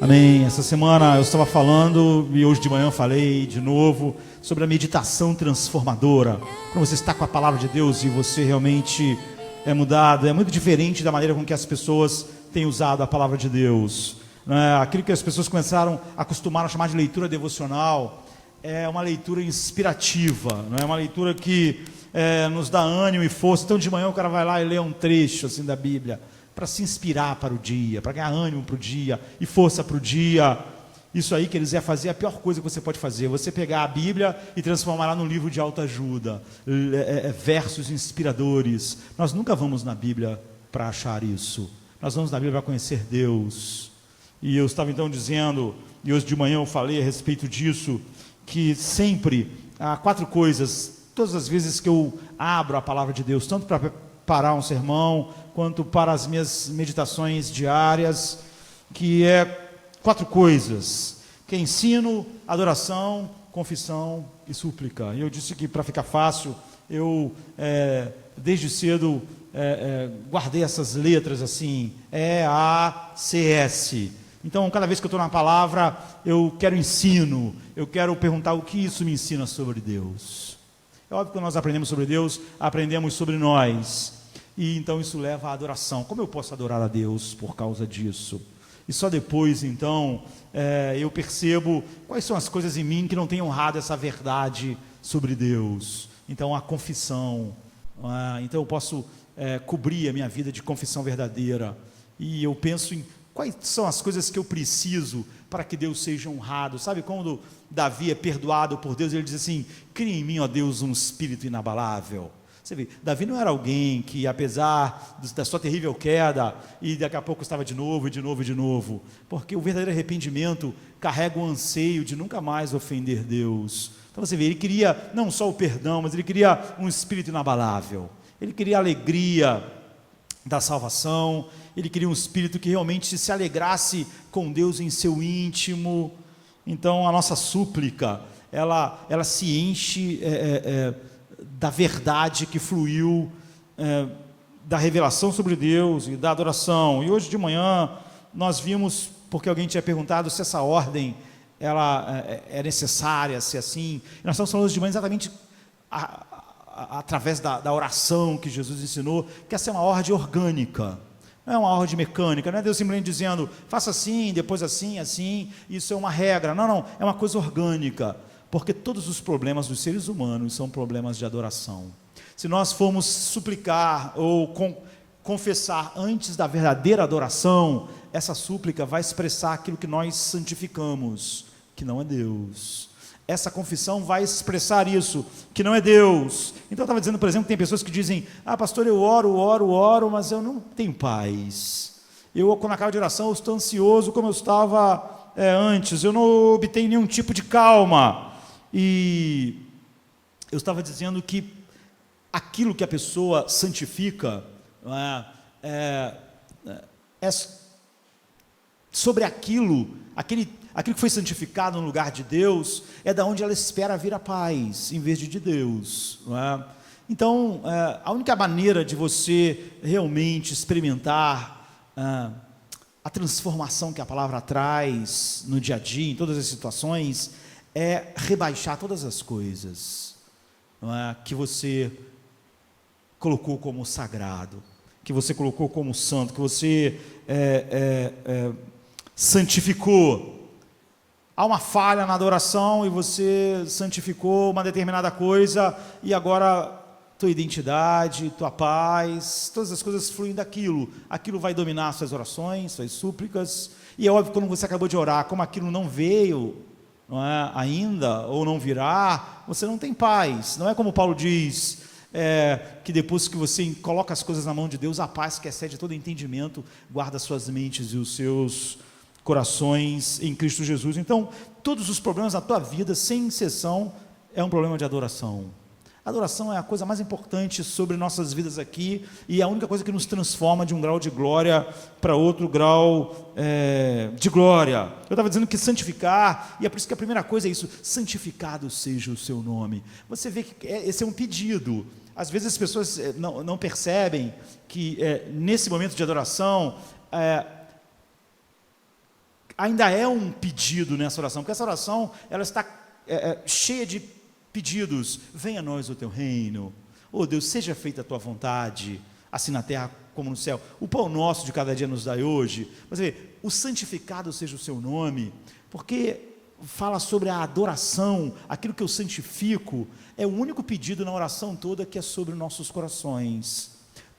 Amém. Essa semana eu estava falando e hoje de manhã eu falei de novo sobre a meditação transformadora. Quando você está com a palavra de Deus e você realmente é mudado, é muito diferente da maneira com que as pessoas têm usado a palavra de Deus. Aquilo que as pessoas acostumaram a chamar de leitura devocional é uma leitura inspirativa, não é uma leitura que nos dá ânimo e força. Então de manhã o cara vai lá e lê um trecho assim da Bíblia para se inspirar para o dia, para ganhar ânimo para o dia e força para o dia. Isso aí, quer dizer, é fazer a pior coisa que você pode fazer, você pegar a Bíblia e transformar ela num livro de autoajuda, versos inspiradores. Nós nunca vamos na Bíblia para achar isso, nós vamos na Bíblia para conhecer Deus. E eu estava então dizendo, e hoje de manhã eu falei a respeito disso, que sempre há 4 coisas, todas as vezes que eu abro a palavra de Deus, tanto para preparar um sermão, quanto para as minhas meditações diárias, que é 4 coisas, que é ensino, adoração, confissão e súplica. E eu disse que para ficar fácil, eu desde cedo guardei essas letras assim, E-A-C-S. Então, cada vez que eu estou na palavra, eu quero ensino, eu quero perguntar o que isso me ensina sobre Deus. É óbvio que quando nós aprendemos sobre Deus, aprendemos sobre nós. E então isso leva à adoração. Como eu posso adorar a Deus por causa disso? E só depois, então, eu percebo quais são as coisas em mim que não têm honrado essa verdade sobre Deus. Então, a confissão. Então, eu posso cobrir a minha vida de confissão verdadeira. E eu penso em quais são as coisas que eu preciso para que Deus seja honrado. Sabe quando Davi é perdoado por Deus, ele diz assim: cria em mim, ó Deus, um espírito inabalável. Você vê, Davi não era alguém que, apesar da sua terrível queda, e daqui a pouco estava de novo, e de novo, e de novo, porque o verdadeiro arrependimento carrega o anseio de nunca mais ofender Deus. Então você vê, ele queria não só o perdão, mas ele queria um espírito inabalável, ele queria a alegria da salvação, ele queria um espírito que realmente se alegrasse com Deus em seu íntimo. Então a nossa súplica, ela se enche da verdade que fluiu da revelação sobre Deus e da adoração. E hoje de manhã nós vimos, porque alguém tinha perguntado se essa ordem ela é necessária, se assim, e nós estamos falando de manhã exatamente através da oração que Jesus ensinou, que essa é uma ordem orgânica, não é uma ordem mecânica, não é Deus simplesmente dizendo, faça assim, depois assim, assim, isso é uma regra, não, é uma coisa orgânica, porque todos os problemas dos seres humanos são problemas de adoração. Se nós formos suplicar ou confessar antes da verdadeira adoração, essa súplica vai expressar aquilo que nós santificamos, que não é Deus. Essa confissão vai expressar isso, que não é Deus. Então eu estava dizendo, por exemplo, que tem pessoas que dizem, pastor, eu oro, mas eu não tenho paz. Eu, quando acabo de oração, eu estou ansioso como eu estava antes, eu não obtenho nenhum tipo de calma. E eu estava dizendo que aquilo que a pessoa santifica é sobre aquilo que foi santificado no lugar de Deus, é da onde ela espera vir a paz, em vez de Deus, não é? Então, a única maneira de você realmente experimentar a transformação que a palavra traz no dia a dia, em todas as situações, é rebaixar todas as coisas, não é? Que você colocou como sagrado, que você colocou como santo, que você santificou. Há uma falha na adoração e você santificou uma determinada coisa e agora tua identidade, tua paz, todas as coisas fluem daquilo. Aquilo vai dominar suas orações, suas súplicas. E é óbvio que quando você acabou de orar, como aquilo não veio, não é, ainda, ou não virá, você não tem paz. Não é como Paulo diz, que depois que você coloca as coisas na mão de Deus, a paz que excede todo entendimento guarda suas mentes e os seus corações em Cristo Jesus. Então, todos os problemas da tua vida, sem exceção, é um problema de adoração. A adoração é a coisa mais importante sobre nossas vidas aqui, e é a única coisa que nos transforma de um grau de glória para outro grau de glória. Eu estava dizendo que santificar, e é por isso que a primeira coisa é isso, santificado seja o seu nome. Você vê que esse é um pedido. Às vezes as pessoas não percebem que nesse momento de adoração, ainda é um pedido nessa oração, porque essa oração ela está cheia de pedidos. Venha a nós o teu reino, oh Deus, seja feita a tua vontade, assim na terra como no céu. O pão nosso de cada dia nos dai hoje. Você vê, o santificado seja o seu nome, porque fala sobre a adoração, aquilo que eu santifico, é o único pedido na oração toda que é sobre nossos corações.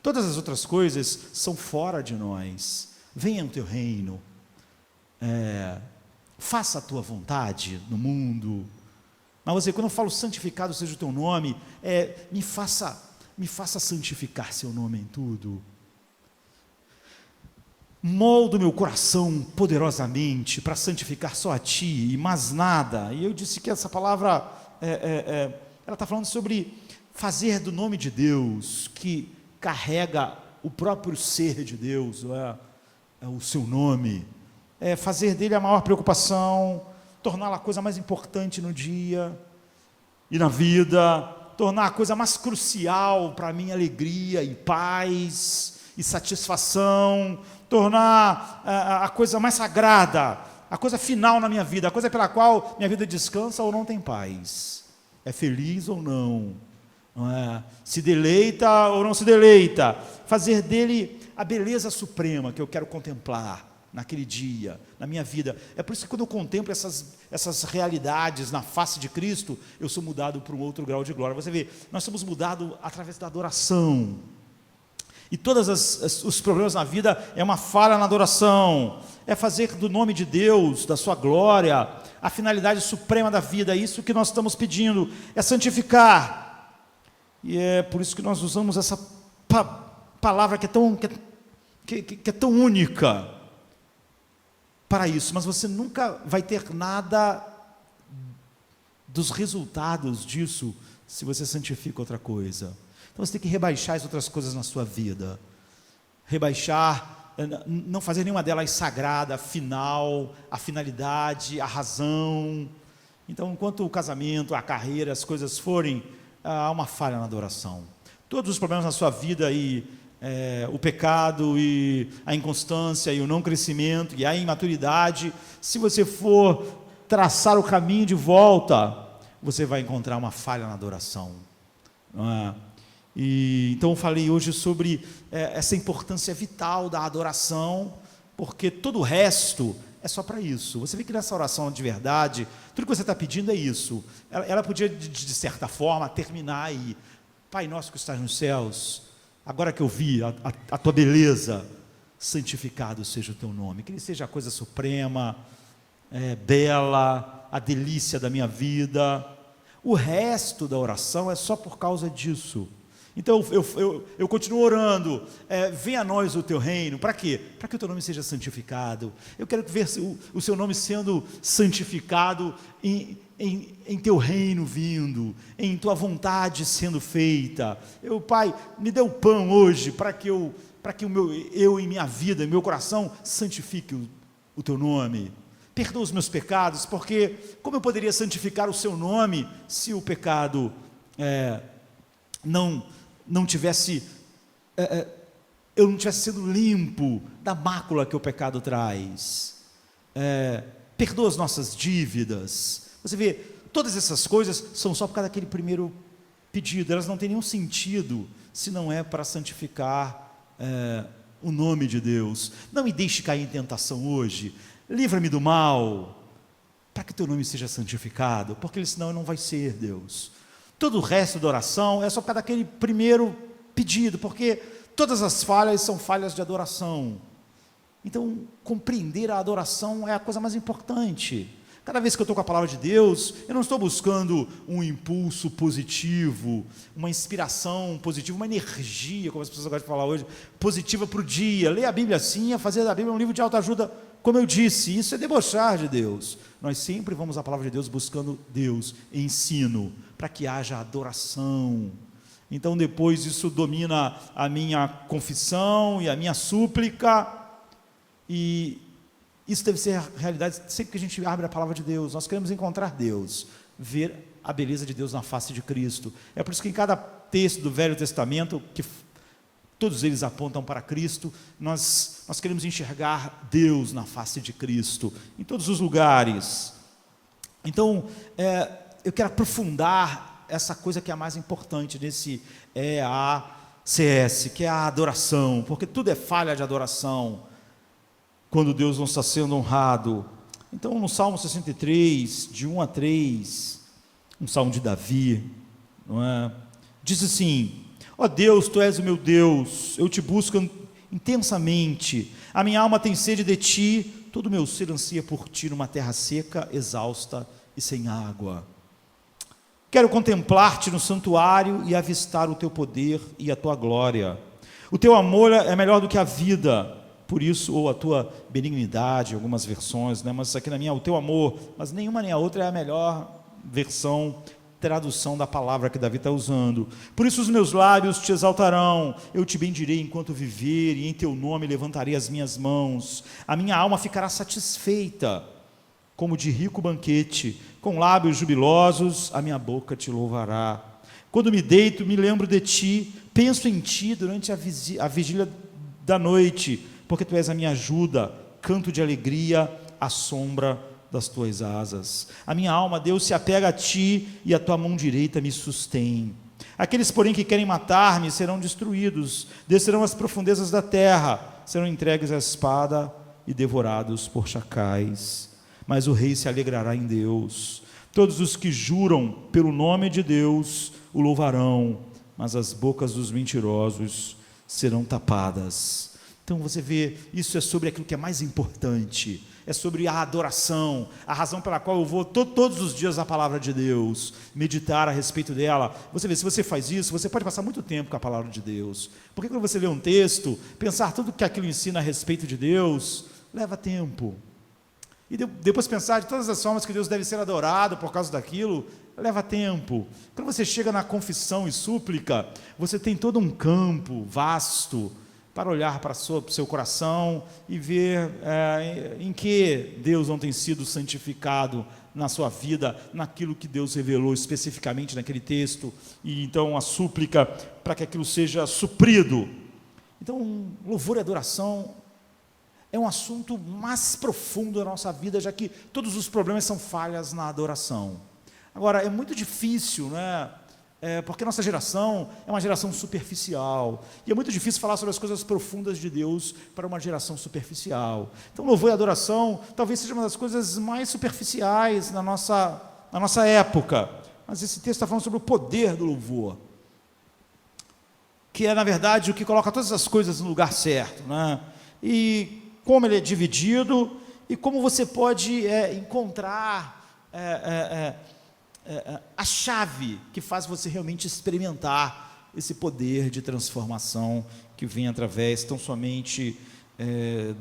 Todas as outras coisas são fora de nós. Venha o teu reino, faça a tua vontade no mundo. Mas você, quando eu falo santificado seja o teu nome, me faça santificar seu nome em tudo. Molda o meu coração poderosamente para santificar só a ti e mais nada. E eu disse que essa palavra, ela está falando sobre fazer do nome de Deus, que carrega o próprio ser de Deus, o seu nome, fazer dele a maior preocupação, torná-la a coisa mais importante no dia e na vida, tornar a coisa mais crucial para a minha alegria e paz e satisfação, tornar a coisa mais sagrada, a coisa final na minha vida, a coisa pela qual minha vida descansa ou não tem paz, é feliz ou não, se deleita ou não se deleita, fazer dele a beleza suprema que eu quero contemplar naquele dia, na minha vida. É por isso que quando eu contemplo essas realidades na face de Cristo, eu sou mudado para um outro grau de glória. Você vê, nós somos mudados através da adoração. E todos os problemas na vida é uma falha na adoração, é fazer do nome de Deus, da sua glória, a finalidade suprema da vida. É isso que nós estamos pedindo, é santificar. E é por isso que nós usamos essa palavra que é tão única para isso. Mas você nunca vai ter nada dos resultados disso se você santifica outra coisa. Então você tem que rebaixar as outras coisas na sua vida, rebaixar, não fazer nenhuma delas sagrada, final, a finalidade, a razão. Então, enquanto o casamento, a carreira, as coisas forem, há uma falha na adoração. Todos os problemas na sua vida e o pecado e a inconstância e o não crescimento e a imaturidade, se você for traçar o caminho de volta, você vai encontrar uma falha na adoração, não é? E então eu falei hoje sobre essa importância vital da adoração, porque todo o resto é só para isso. Você vê que nessa oração de verdade, tudo que você está pedindo é isso. Ela podia, de certa forma, terminar aí: Pai nosso que estás nos céus, agora que eu vi a tua beleza, santificado seja o teu nome, que ele seja a coisa suprema, bela, a delícia da minha vida. O resto da oração é só por causa disso. Então eu continuo orando, venha a nós o teu reino. Para quê? Para que o teu nome seja santificado. Eu quero ver o seu nome sendo santificado em teu reino vindo, em tua vontade sendo feita. Pai, me dê o pão hoje para que eu em minha vida, em meu coração, santifique o teu nome. Perdoa os meus pecados, porque como eu poderia santificar o seu nome se o pecado não tivesse, eu não tivesse sido limpo da mácula que o pecado traz? Perdoa as nossas dívidas. Você vê, todas essas coisas são só por causa daquele primeiro pedido. Elas não têm nenhum sentido se não é para santificar o nome de Deus. Não me deixe cair em tentação hoje, livra-me do mal, para que teu nome seja santificado, porque senão não vai ser, Deus. Todo o resto da oração é só por causa daquele primeiro pedido, porque todas as falhas são falhas de adoração. Então, compreender a adoração é a coisa mais importante. Cada vez que eu estou com a palavra de Deus, eu não estou buscando um impulso positivo, uma inspiração positiva, uma energia, como as pessoas gostam de falar hoje, positiva para o dia. Ler a Bíblia assim é fazer da Bíblia um livro de autoajuda, como eu disse. Isso é debochar de Deus. Nós sempre vamos à palavra de Deus buscando Deus, ensino, para que haja adoração. Então depois isso domina a minha confissão e a minha súplica, e isso deve ser a realidade sempre que a gente abre a palavra de Deus. Nós queremos encontrar Deus, ver a beleza de Deus na face de Cristo. É por isso que em cada texto do Velho Testamento, que Todos eles apontam para Cristo. Nós queremos enxergar Deus na face de Cristo, em todos os lugares. Então, eu quero aprofundar essa coisa que é a mais importante desse EACS, que é a adoração, porque tudo é falha de adoração, quando Deus não está sendo honrado. Então, no Salmo 63, de 1 a 3, um salmo de Davi, não é? Diz assim: ó Deus, Tu és o meu Deus, eu Te busco intensamente, a minha alma tem sede de Ti, todo o meu ser ansia por Ti numa terra seca, exausta e sem água. Quero contemplar-Te no santuário e avistar o Teu poder e a Tua glória. O Teu amor é melhor do que a vida, por isso, ou a Tua benignidade, algumas versões, né? Mas aqui na minha, o Teu amor, mas nenhuma nem a outra é a melhor versão, tradução da palavra que Davi está usando. Por isso os meus lábios Te exaltarão, eu Te bendirei enquanto viver, e em Teu nome levantarei as minhas mãos. A minha alma ficará satisfeita, como de rico banquete, com lábios jubilosos, a minha boca Te louvará. Quando me deito, me lembro de Ti, penso em Ti durante a vigília da noite, porque Tu és a minha ajuda, canto de alegria à sombra das Tuas asas. A minha alma, Deus, se apega a Ti, e a Tua mão direita me sustém. Aqueles, porém, que querem matar-me serão destruídos, descerão às profundezas da terra, serão entregues à espada e devorados por chacais. Mas o rei se alegrará em Deus. Todos os que juram pelo nome de Deus o louvarão, mas as bocas dos mentirosos serão tapadas. Então você vê, isso é sobre aquilo que é mais importante, é sobre a adoração, a razão pela qual eu vou todos os dias à palavra de Deus, meditar a respeito dela. Você vê, se você faz isso, você pode passar muito tempo com a palavra de Deus, porque quando você lê um texto, pensar tudo que aquilo ensina a respeito de Deus, leva tempo, e depois pensar de todas as formas que Deus deve ser adorado por causa daquilo, leva tempo. Quando você chega na confissão e súplica, você tem todo um campo vasto para olhar para o seu coração e ver em que Deus não tem sido santificado na sua vida, naquilo que Deus revelou especificamente naquele texto, e então a súplica para que aquilo seja suprido. Então, louvor e adoração é um assunto mais profundo da nossa vida, já que todos os problemas são falhas na adoração. Agora, é muito difícil, né? Porque a nossa geração é uma geração superficial, e é muito difícil falar sobre as coisas profundas de Deus para uma geração superficial. Então, louvor e adoração talvez seja uma das coisas mais superficiais na nossa época, mas esse texto está falando sobre o poder do louvor, que é, na verdade, o que coloca todas as coisas no lugar certo, né? E como ele é dividido, e como você pode encontrar a chave que faz você realmente experimentar esse poder de transformação que vem através tão somente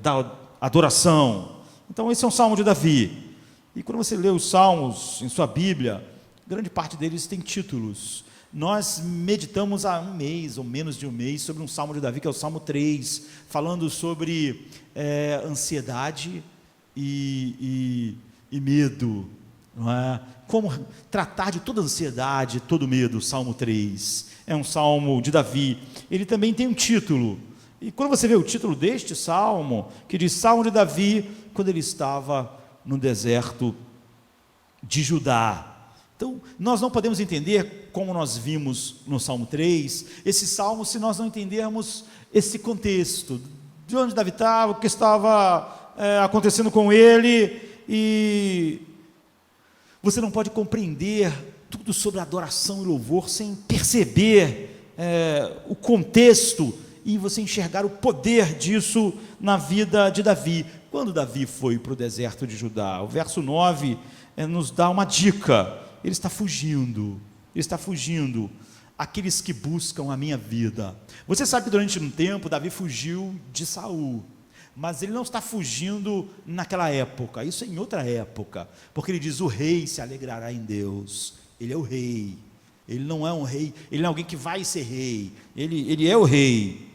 da adoração. Então esse é um salmo de Davi, e quando você lê os salmos em sua Bíblia, grande parte deles tem títulos. Nós meditamos há um mês, ou menos de um mês, sobre um salmo de Davi, que é o Salmo 3, falando sobre ansiedade e medo, não é? Como tratar de toda ansiedade, todo medo. Salmo 3 é um salmo de Davi. Ele também tem um título, e quando você vê o título deste salmo, que diz Salmo de Davi, quando ele estava no deserto de Judá. Então, nós não podemos entender, como nós vimos no Salmo 3, esse salmo, se nós não entendermos esse contexto, de onde Davi estava, o que estava acontecendo com ele, e você não pode compreender tudo sobre adoração e louvor sem perceber o contexto e você enxergar o poder disso na vida de Davi. Quando Davi foi para o deserto de Judá, o verso 9 nos dá uma dica. Ele está fugindo, aqueles que buscam a minha vida. Você sabe que durante um tempo Davi fugiu de Saul, mas ele não está fugindo naquela época, isso é em outra época, porque ele diz: o rei se alegrará em Deus. Ele é o rei, ele não é um rei, ele não é alguém que vai ser rei, ele é o rei.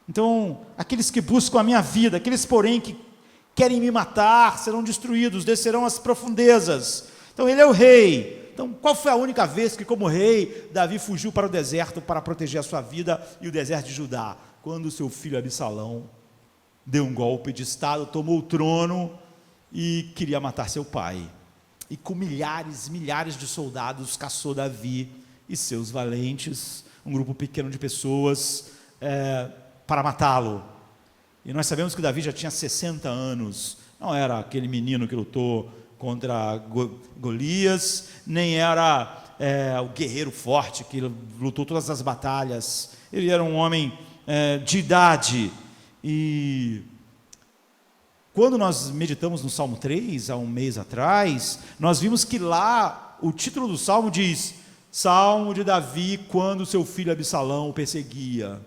Então, aqueles que buscam a minha vida, aqueles porém que querem me matar, serão destruídos, descerão às profundezas. Então ele é o rei, Então, qual foi a única vez que, como rei, Davi fugiu para o deserto para proteger a sua vida e o deserto de Judá? Quando o seu filho Absalão deu um golpe de estado, tomou o trono e queria matar seu pai. E com milhares de soldados caçou Davi e seus valentes, um grupo pequeno de pessoas, para matá-lo. E nós sabemos que Davi já tinha 60 anos, não era aquele menino que lutou contra Golias, nem era o guerreiro forte que lutou todas as batalhas. Ele era um homem de idade. E quando nós meditamos no Salmo 3, há um mês atrás, nós vimos que lá o título do Salmo diz: Salmo de Davi quando seu filho Absalão o perseguia.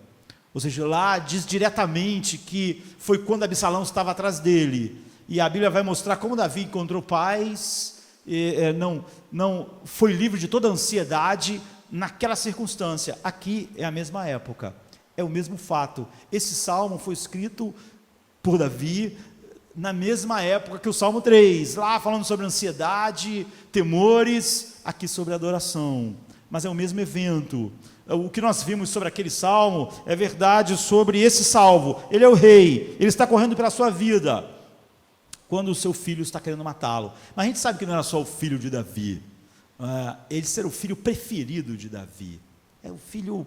Ou seja, lá diz diretamente que foi quando Absalão estava atrás dele. E a Bíblia vai mostrar como Davi encontrou paz, não foi livre de toda ansiedade naquela circunstância. Aqui é a mesma época, é o mesmo fato. Esse salmo foi escrito por Davi na mesma época que o Salmo 3, lá falando sobre ansiedade, temores, aqui sobre adoração. Mas é o mesmo evento. O que nós vimos sobre aquele salmo é verdade sobre esse salvo. Ele é o rei, ele está correndo pela sua vida quando o seu filho está querendo matá-lo. Mas a gente sabe que não era só o filho de Davi, ele era o filho preferido de Davi, é o filho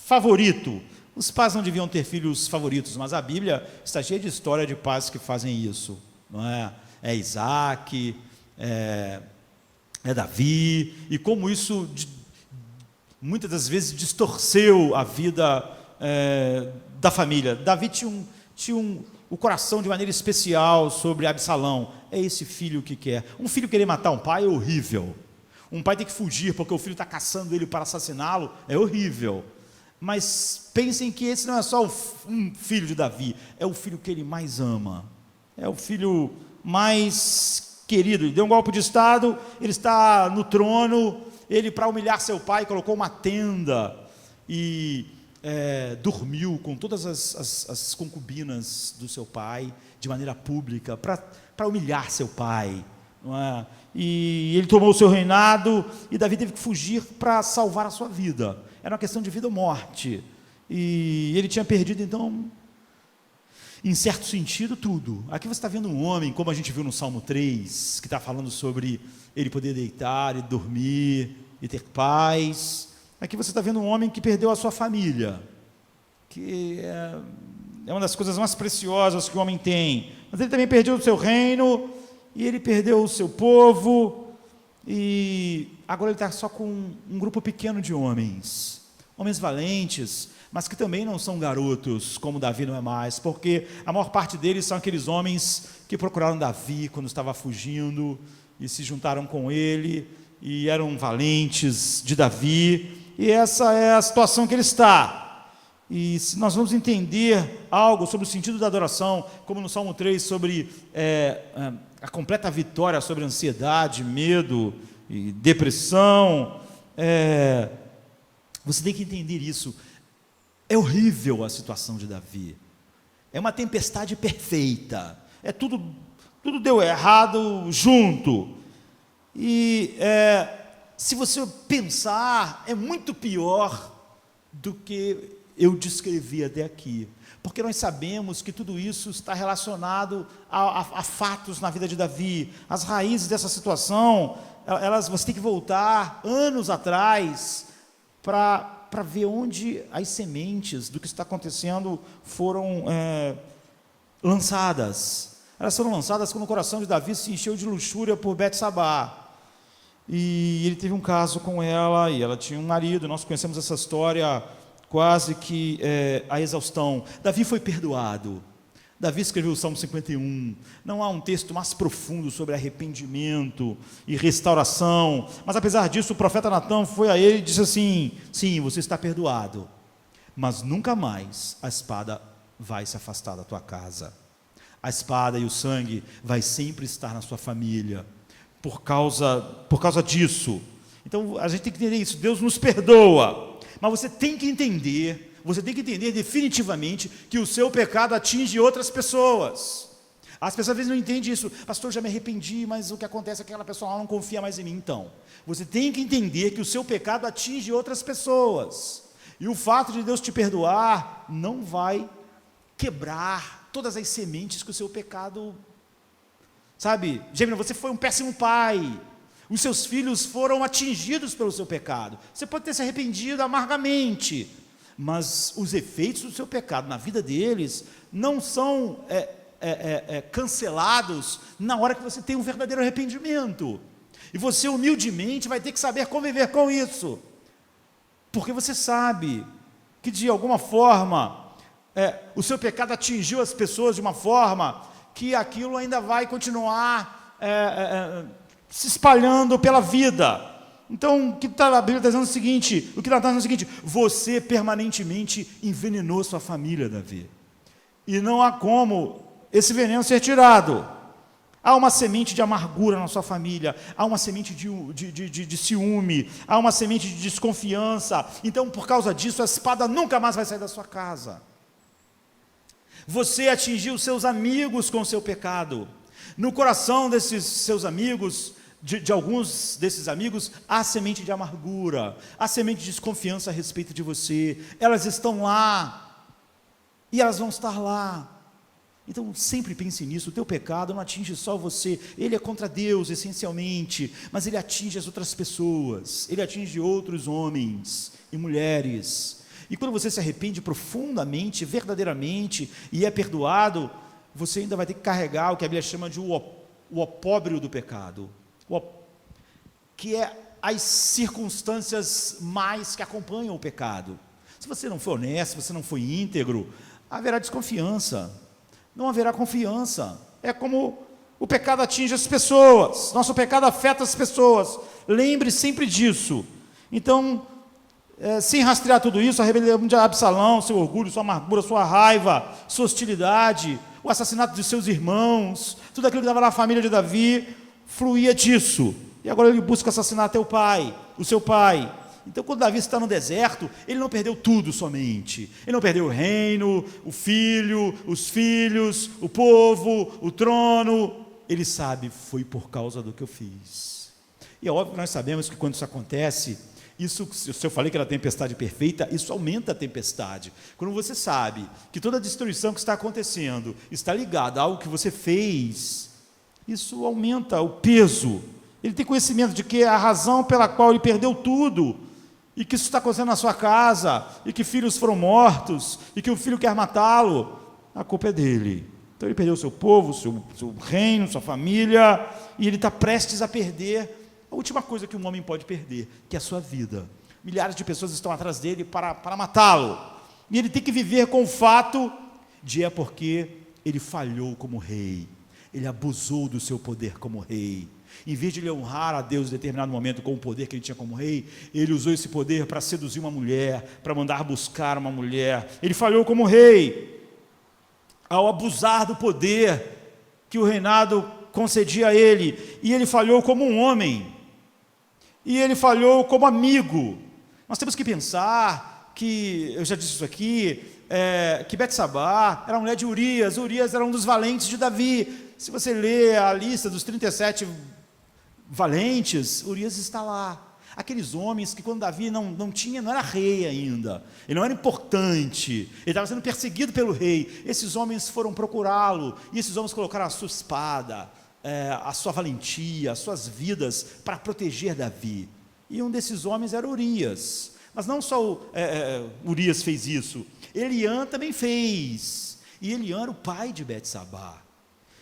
favorito. Os pais não deviam ter filhos favoritos, mas a Bíblia está cheia de história de pais que fazem isso, não é? É Isaac, é Davi, e como isso muitas das vezes distorceu a vida da família. Davi tinha o coração de maneira especial sobre Absalão. É esse filho que quer. Um filho querer matar um pai é horrível. Um pai tem que fugir porque o filho está caçando ele para assassiná-lo, é horrível. Mas pensem que esse não é só um filho de Davi, é o filho que ele mais ama, é o filho mais querido. Ele deu um golpe de estado, ele está no trono, ele, para humilhar seu pai, colocou uma tenda e dormiu com todas as concubinas do seu pai, de maneira pública, para humilhar seu pai, não é? E ele tomou o seu reinado, e Davi teve que fugir para salvar a sua vida. Era uma questão de vida ou morte, e ele tinha perdido, então, em certo sentido, tudo. Aqui você está vendo um homem, como a gente viu no Salmo 3, que está falando sobre ele poder deitar e dormir e ter paz. Aqui você está vendo um homem que perdeu a sua família, que é uma das coisas mais preciosas que o homem tem. Mas ele também perdeu o seu reino, e ele perdeu o seu povo, e agora ele está só com um grupo pequeno de homens valentes, mas que também não são garotos, como Davi não é mais, porque a maior parte deles são aqueles homens que procuraram Davi quando estava fugindo, e se juntaram com ele, e eram valentes de Davi, e essa é a situação que ele está. E se nós vamos entender algo sobre o sentido da adoração, como no Salmo 3, sobre a completa vitória sobre ansiedade, medo e depressão, você tem que entender isso. É horrível a situação de Davi, é uma tempestade perfeita, tudo deu errado junto, e se você pensar, é muito pior do que eu descrevi até aqui, porque nós sabemos que tudo isso está relacionado a fatos na vida de Davi. As raízes dessa situação, você tem que voltar anos atrás para ver onde as sementes do que está acontecendo foram lançadas. Elas foram lançadas quando o coração de Davi se encheu de luxúria por Betsabá, e ele teve um caso com ela, e ela tinha um marido. Nós conhecemos essa história quase que a exaustão. Davi foi perdoado. Davi escreveu o Salmo 51. Não há um texto mais profundo sobre arrependimento e restauração, mas apesar disso, o profeta Natã foi a ele e disse assim: sim, você está perdoado, mas nunca mais a espada vai se afastar da tua casa. A espada e o sangue vai sempre estar na sua família, por causa disso. Então a gente tem que entender isso. Deus nos perdoa, mas você tem que entender definitivamente que o seu pecado atinge outras pessoas. As pessoas às vezes não entendem isso. Pastor, já me arrependi, mas o que acontece é que aquela pessoa lá não confia mais em mim. Então, você tem que entender que o seu pecado atinge outras pessoas. E o fato de Deus te perdoar não vai quebrar todas as sementes que o seu pecado... Sabe, Gemina, você foi um péssimo pai. Os seus filhos foram atingidos pelo seu pecado. Você pode ter se arrependido amargamente, mas os efeitos do seu pecado na vida deles não são cancelados na hora que você tem um verdadeiro arrependimento. E você humildemente vai ter que saber conviver com isso, porque você sabe que de alguma forma o seu pecado atingiu as pessoas de uma forma que aquilo ainda vai continuar se espalhando pela vida. Então, o que a Bíblia está dizendo é o seguinte, você permanentemente envenenou sua família, Davi, e não há como esse veneno ser tirado. Há uma semente de amargura na sua família, há uma semente de ciúme, há uma semente de desconfiança. Então, por causa disso, a espada nunca mais vai sair da sua casa. Você atingiu seus amigos com o seu pecado. No coração desses seus amigos, de alguns desses amigos, há semente de amargura, há semente de desconfiança a respeito de você. Elas estão lá, e elas vão estar lá. Então sempre pense nisso, o teu pecado não atinge só você, ele é contra Deus essencialmente, mas ele atinge as outras pessoas, ele atinge outros homens e mulheres. E quando você se arrepende profundamente, verdadeiramente, e é perdoado, você ainda vai ter que carregar o que a Bíblia chama de o opróbrio do pecado, que é as circunstâncias mais que acompanham o pecado. Se você não for honesto, se você não for íntegro, haverá desconfiança, não haverá confiança. É como o pecado atinge as pessoas, nosso pecado afeta as pessoas, lembre sempre disso. Então, sem rastrear tudo isso, a rebelião de Absalão, seu orgulho, sua amargura, sua raiva, sua hostilidade, o assassinato de seus irmãos, tudo aquilo que estava na família de Davi, fluía disso. E agora ele busca assassinar teu pai, o seu pai. Então, quando Davi está no deserto, ele não perdeu tudo somente. Ele não perdeu o reino, o filho, os filhos, o povo, o trono. Ele sabe, foi por causa do que eu fiz. E é óbvio que nós sabemos que quando isso acontece, isso, se eu falei que era a tempestade perfeita, isso aumenta a tempestade. Quando você sabe que toda a destruição que está acontecendo está ligada a algo que você fez, isso aumenta o peso. Ele tem conhecimento de que a razão pela qual ele perdeu tudo, e que isso está acontecendo na sua casa, e que filhos foram mortos, e que o filho quer matá-lo, a culpa é dele. Então ele perdeu o seu povo, seu reino, sua família, e ele está prestes a perder a última coisa que um homem pode perder, que é a sua vida. Milhares de pessoas estão atrás dele para matá-lo, e ele tem que viver com o fato de porque ele falhou como rei, ele abusou do seu poder como rei. Em vez de ele honrar a Deus em determinado momento com o poder que ele tinha como rei, ele usou esse poder para seduzir uma mulher, para mandar buscar uma mulher. Ele falhou como rei, ao abusar do poder que o reinado concedia a ele, e ele falhou como um homem, e ele falhou como amigo. Nós temos que pensar que, eu já disse isso aqui, que Betsabá era a mulher de Urias. Urias era um dos valentes de Davi. Se você lê a lista dos 37 valentes, Urias está lá. Aqueles homens que quando Davi não era rei ainda, ele não era importante, ele estava sendo perseguido pelo rei. Esses homens foram procurá-lo, e esses homens colocaram a sua espada, a sua valentia, as suas vidas para proteger Davi. E um desses homens era Urias. Mas não só Urias fez isso, Eliã também fez. E Eliã era o pai de Betsabá.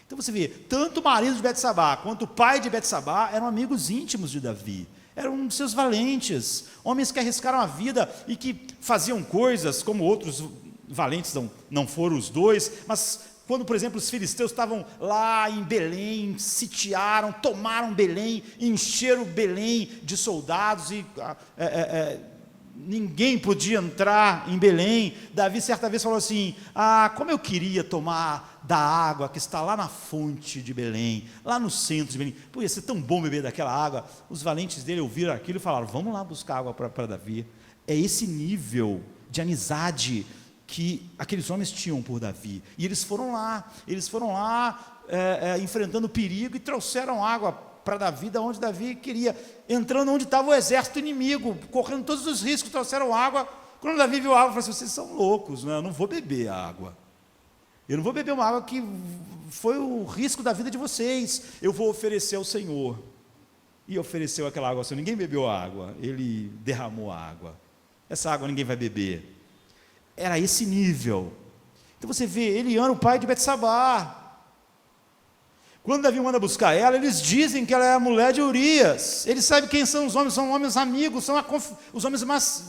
Então você vê, tanto o marido de Betsabá quanto o pai de Betsabá eram amigos íntimos de Davi, eram seus valentes, homens que arriscaram a vida e que faziam coisas como outros valentes, não foram os dois, mas quando, por exemplo, os filisteus estavam lá em Belém, sitiaram, tomaram Belém, encheram Belém de soldados e ninguém podia entrar em Belém. Davi certa vez falou assim: como eu queria tomar da água que está lá na fonte de Belém, lá no centro de Belém. Pô, ia ser tão bom beber daquela água. Os valentes dele ouviram aquilo e falaram: vamos lá buscar água para Davi. É esse nível de amizade que aqueles homens tinham por Davi. E eles foram lá, enfrentando o perigo e trouxeram água para Davi, da onde Davi queria, entrando onde estava o exército inimigo, correndo todos os riscos, trouxeram água. Quando Davi viu a água, falou assim: vocês são loucos, né? Eu não vou beber a água. Eu não vou beber uma água que foi o risco da vida de vocês. Eu vou oferecer ao Senhor. E ofereceu aquela água ao Senhor. Ninguém bebeu a água, ele derramou a água. Essa água ninguém vai beber. Era esse nível. Então você vê, Eliana, o pai de Betsabá. Quando Davi manda buscar ela, eles dizem que ela é a mulher de Urias. Eles sabem quem são homens amigos, são os homens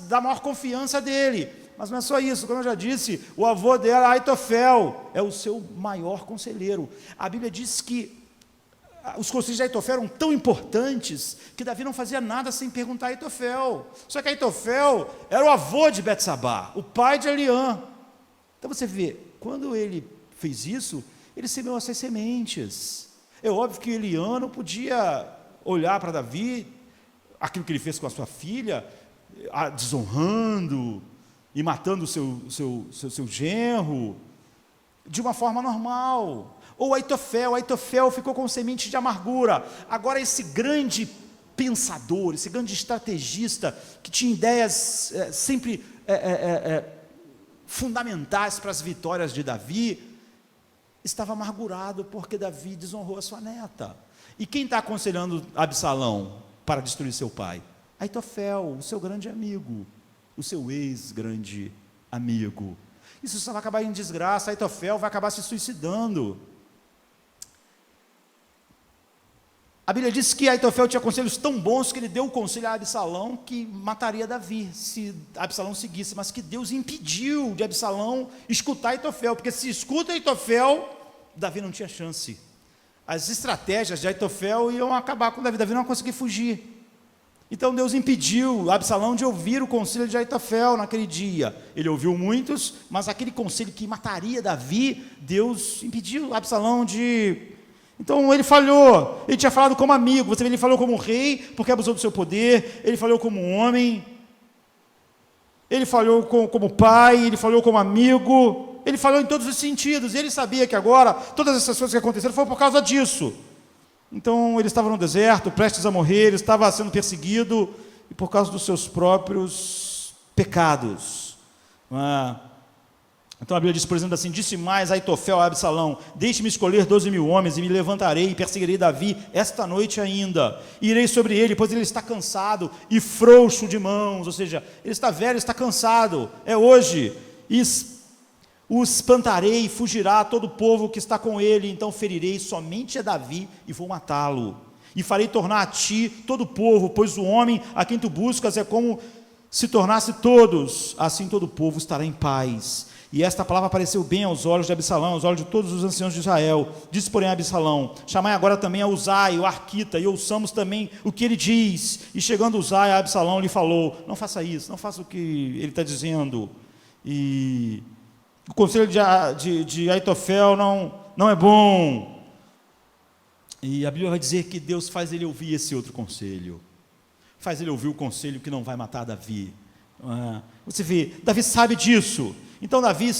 da maior confiança dele. Mas não é só isso, como eu já disse, o avô dela, Aitofel, é o seu maior conselheiro. A Bíblia diz que os conselhos de Aitofel eram tão importantes que Davi não fazia nada sem perguntar a Aitofel. Só que Aitofel era o avô de Betsabá, o pai de Eliã. Então você vê, quando ele fez isso, ele semeou essas sementes. É óbvio que Eliã não podia olhar para Davi, aquilo que ele fez com a sua filha, desonrando e matando o seu genro, de uma forma normal. Ou Aitofel ficou com semente de amargura. Agora esse grande pensador, esse grande estrategista, que tinha ideias sempre fundamentais para as vitórias de Davi, estava amargurado porque Davi desonrou a sua neta. E quem está aconselhando Absalão para destruir seu pai? Aitofel, o seu grande amigo, o seu ex-grande amigo. Isso só vai acabar em desgraça. Aitofel vai acabar se suicidando. A Bíblia diz que Aitofel tinha conselhos tão bons que ele deu o conselho a Absalão que mataria Davi se Absalão seguisse, mas que Deus impediu de Absalão escutar Aitofel, porque se escuta Aitofel, Davi não tinha chance. As estratégias de Aitofel iam acabar com Davi não ia conseguir fugir. Então Deus impediu Absalão de ouvir o conselho de Aitofel naquele dia. Ele ouviu muitos, mas aquele conselho que mataria Davi, Deus impediu Absalão de... Então ele falhou. Ele tinha falado como amigo, você vê, ele falou como rei, porque abusou do seu poder. Ele falou como homem. Ele falou como pai, ele falou como amigo. Ele falou em todos os sentidos. Ele sabia que agora, todas essas coisas que aconteceram foram por causa disso. Então ele estava no deserto, prestes a morrer, ele estava sendo perseguido, e por causa dos seus próprios pecados. Então a Bíblia diz, por exemplo, assim: disse mais Aitofel a Absalão: deixe-me escolher 12.000 homens, e me levantarei e perseguirei Davi esta noite ainda. Irei sobre ele, pois ele está cansado e frouxo de mãos. Ou seja, ele está velho, está cansado. É hoje. E o espantarei, e fugirá todo o povo que está com ele. Então ferirei somente a Davi e vou matá-lo. E farei tornar a ti todo o povo, pois o homem a quem tu buscas é como se tornasse todos. Assim todo o povo estará em paz. E esta palavra pareceu bem aos olhos de Absalão, aos olhos de todos os anciãos de Israel. Disse, porém, a Absalão: chamai agora também a Uzai, o arquita, e ouçamos também o que ele diz. E chegando Uzai a Absalão, lhe falou: não faça isso, não faça o que ele está dizendo. E o conselho de Aitofel não é bom. E a Bíblia vai dizer que Deus faz ele ouvir esse outro conselho. Faz ele ouvir o conselho que não vai matar Davi. Você vê, Davi sabe disso. Então Davi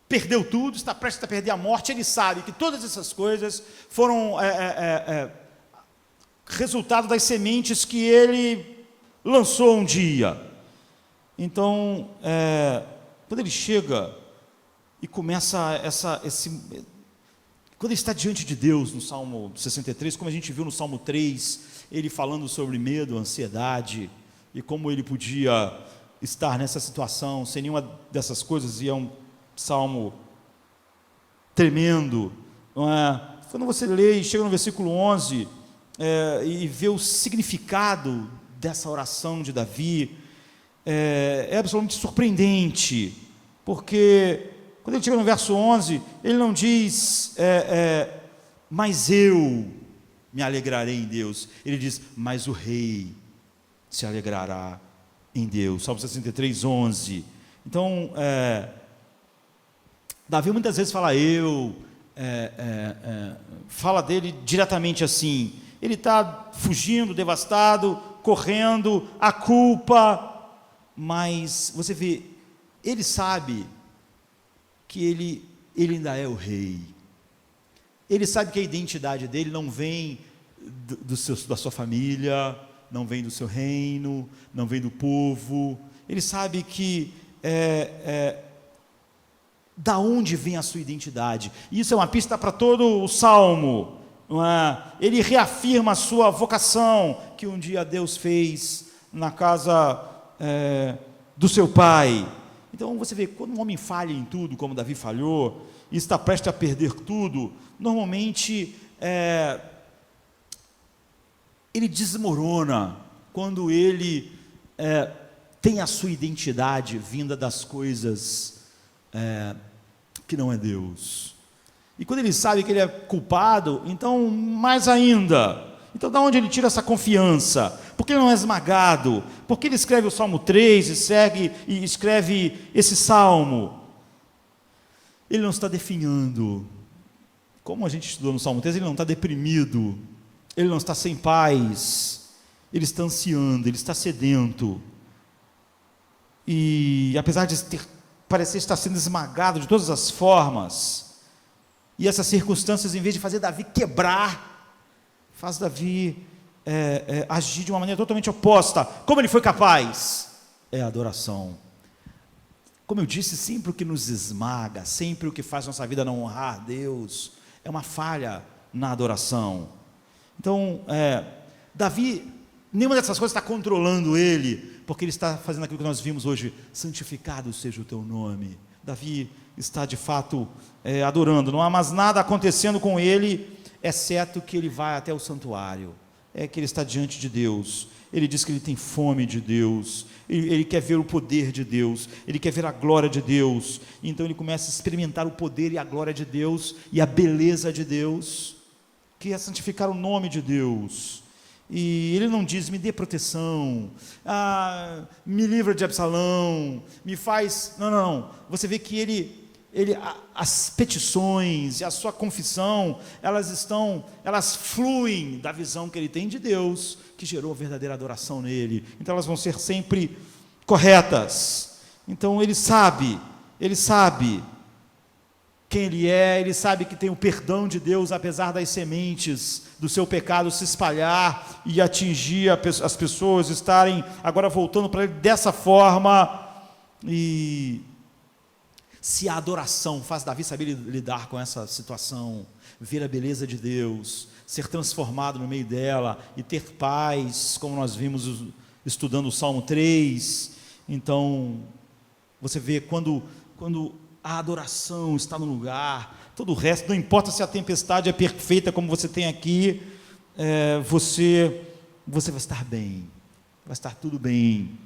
perdeu tudo, está prestes a perder a morte. Ele sabe que todas essas coisas foram resultado das sementes que ele lançou um dia. Então, quando ele chega e começa quando ele está diante de Deus no Salmo 63, como a gente viu no Salmo 3, ele falando sobre medo, ansiedade, e como ele podia estar nessa situação sem nenhuma dessas coisas, e é um salmo tremendo, não é? Quando você lê e chega no versículo 11, e vê o significado dessa oração de Davi, é absolutamente surpreendente, porque quando ele chega no verso 11, ele não diz, mas eu me alegrarei em Deus, ele diz, mas o rei se alegrará em Deus. Salmo 63, 11. Então, Davi muitas vezes fala fala dele diretamente assim. Ele está fugindo, devastado, correndo, a culpa, mas você vê, ele sabe que ele ainda é o rei. Ele sabe que a identidade dele não vem da sua família, não vem do seu reino, não vem do povo. Ele sabe que da onde vem a sua identidade. Isso é uma pista para todo o Salmo. Não é? Ele reafirma a sua vocação, que um dia Deus fez na casa do seu pai. Então você vê, quando um homem falha em tudo, como Davi falhou, e está prestes a perder tudo, normalmente ele desmorona quando ele tem a sua identidade vinda das coisas que não é Deus. E quando ele sabe que ele é culpado, então mais ainda. Então, da onde ele tira essa confiança? Por que ele não é esmagado? Por que ele escreve o Salmo 3 e escreve esse Salmo? Ele não está definhando. Como a gente estudou no Salmo 3, ele não está deprimido. Ele não está sem paz. Ele está ansiando, ele está sedento. E apesar de parecer estar sendo esmagado de todas as formas, e essas circunstâncias, em vez de fazer Davi quebrar, faz Davi agir de uma maneira totalmente oposta. Como ele foi capaz? É a adoração. Como eu disse, sempre o que nos esmaga, sempre o que faz nossa vida não honrar a Deus, é uma falha na adoração. Então, Davi, nenhuma dessas coisas está controlando ele, porque ele está fazendo aquilo que nós vimos hoje: santificado seja o teu nome. Davi está de fato adorando, não há mais nada acontecendo com ele, exceto que ele vai até o santuário, que ele está diante de Deus. Ele diz que ele tem fome de Deus, ele quer ver o poder de Deus, ele quer ver a glória de Deus. Então ele começa a experimentar o poder e a glória de Deus, e a beleza de Deus, que é santificar o nome de Deus. E ele não diz: me dê proteção, me livra de Absalão, me faz... Não. Você vê que as petições e a sua confissão, elas fluem da visão que ele tem de Deus, que gerou a verdadeira adoração nele. Então elas vão ser sempre corretas. Então ele sabe quem ele sabe que tem o perdão de Deus, apesar das sementes do seu pecado se espalhar e atingir as pessoas, estarem agora voltando para ele dessa forma. E se a adoração faz Davi saber lidar com essa situação, ver a beleza de Deus, ser transformado no meio dela e ter paz, como nós vimos estudando o Salmo 3, então você vê quando a adoração está no lugar, todo o resto, não importa se a tempestade é perfeita como você tem aqui, você vai estar bem, vai estar tudo bem.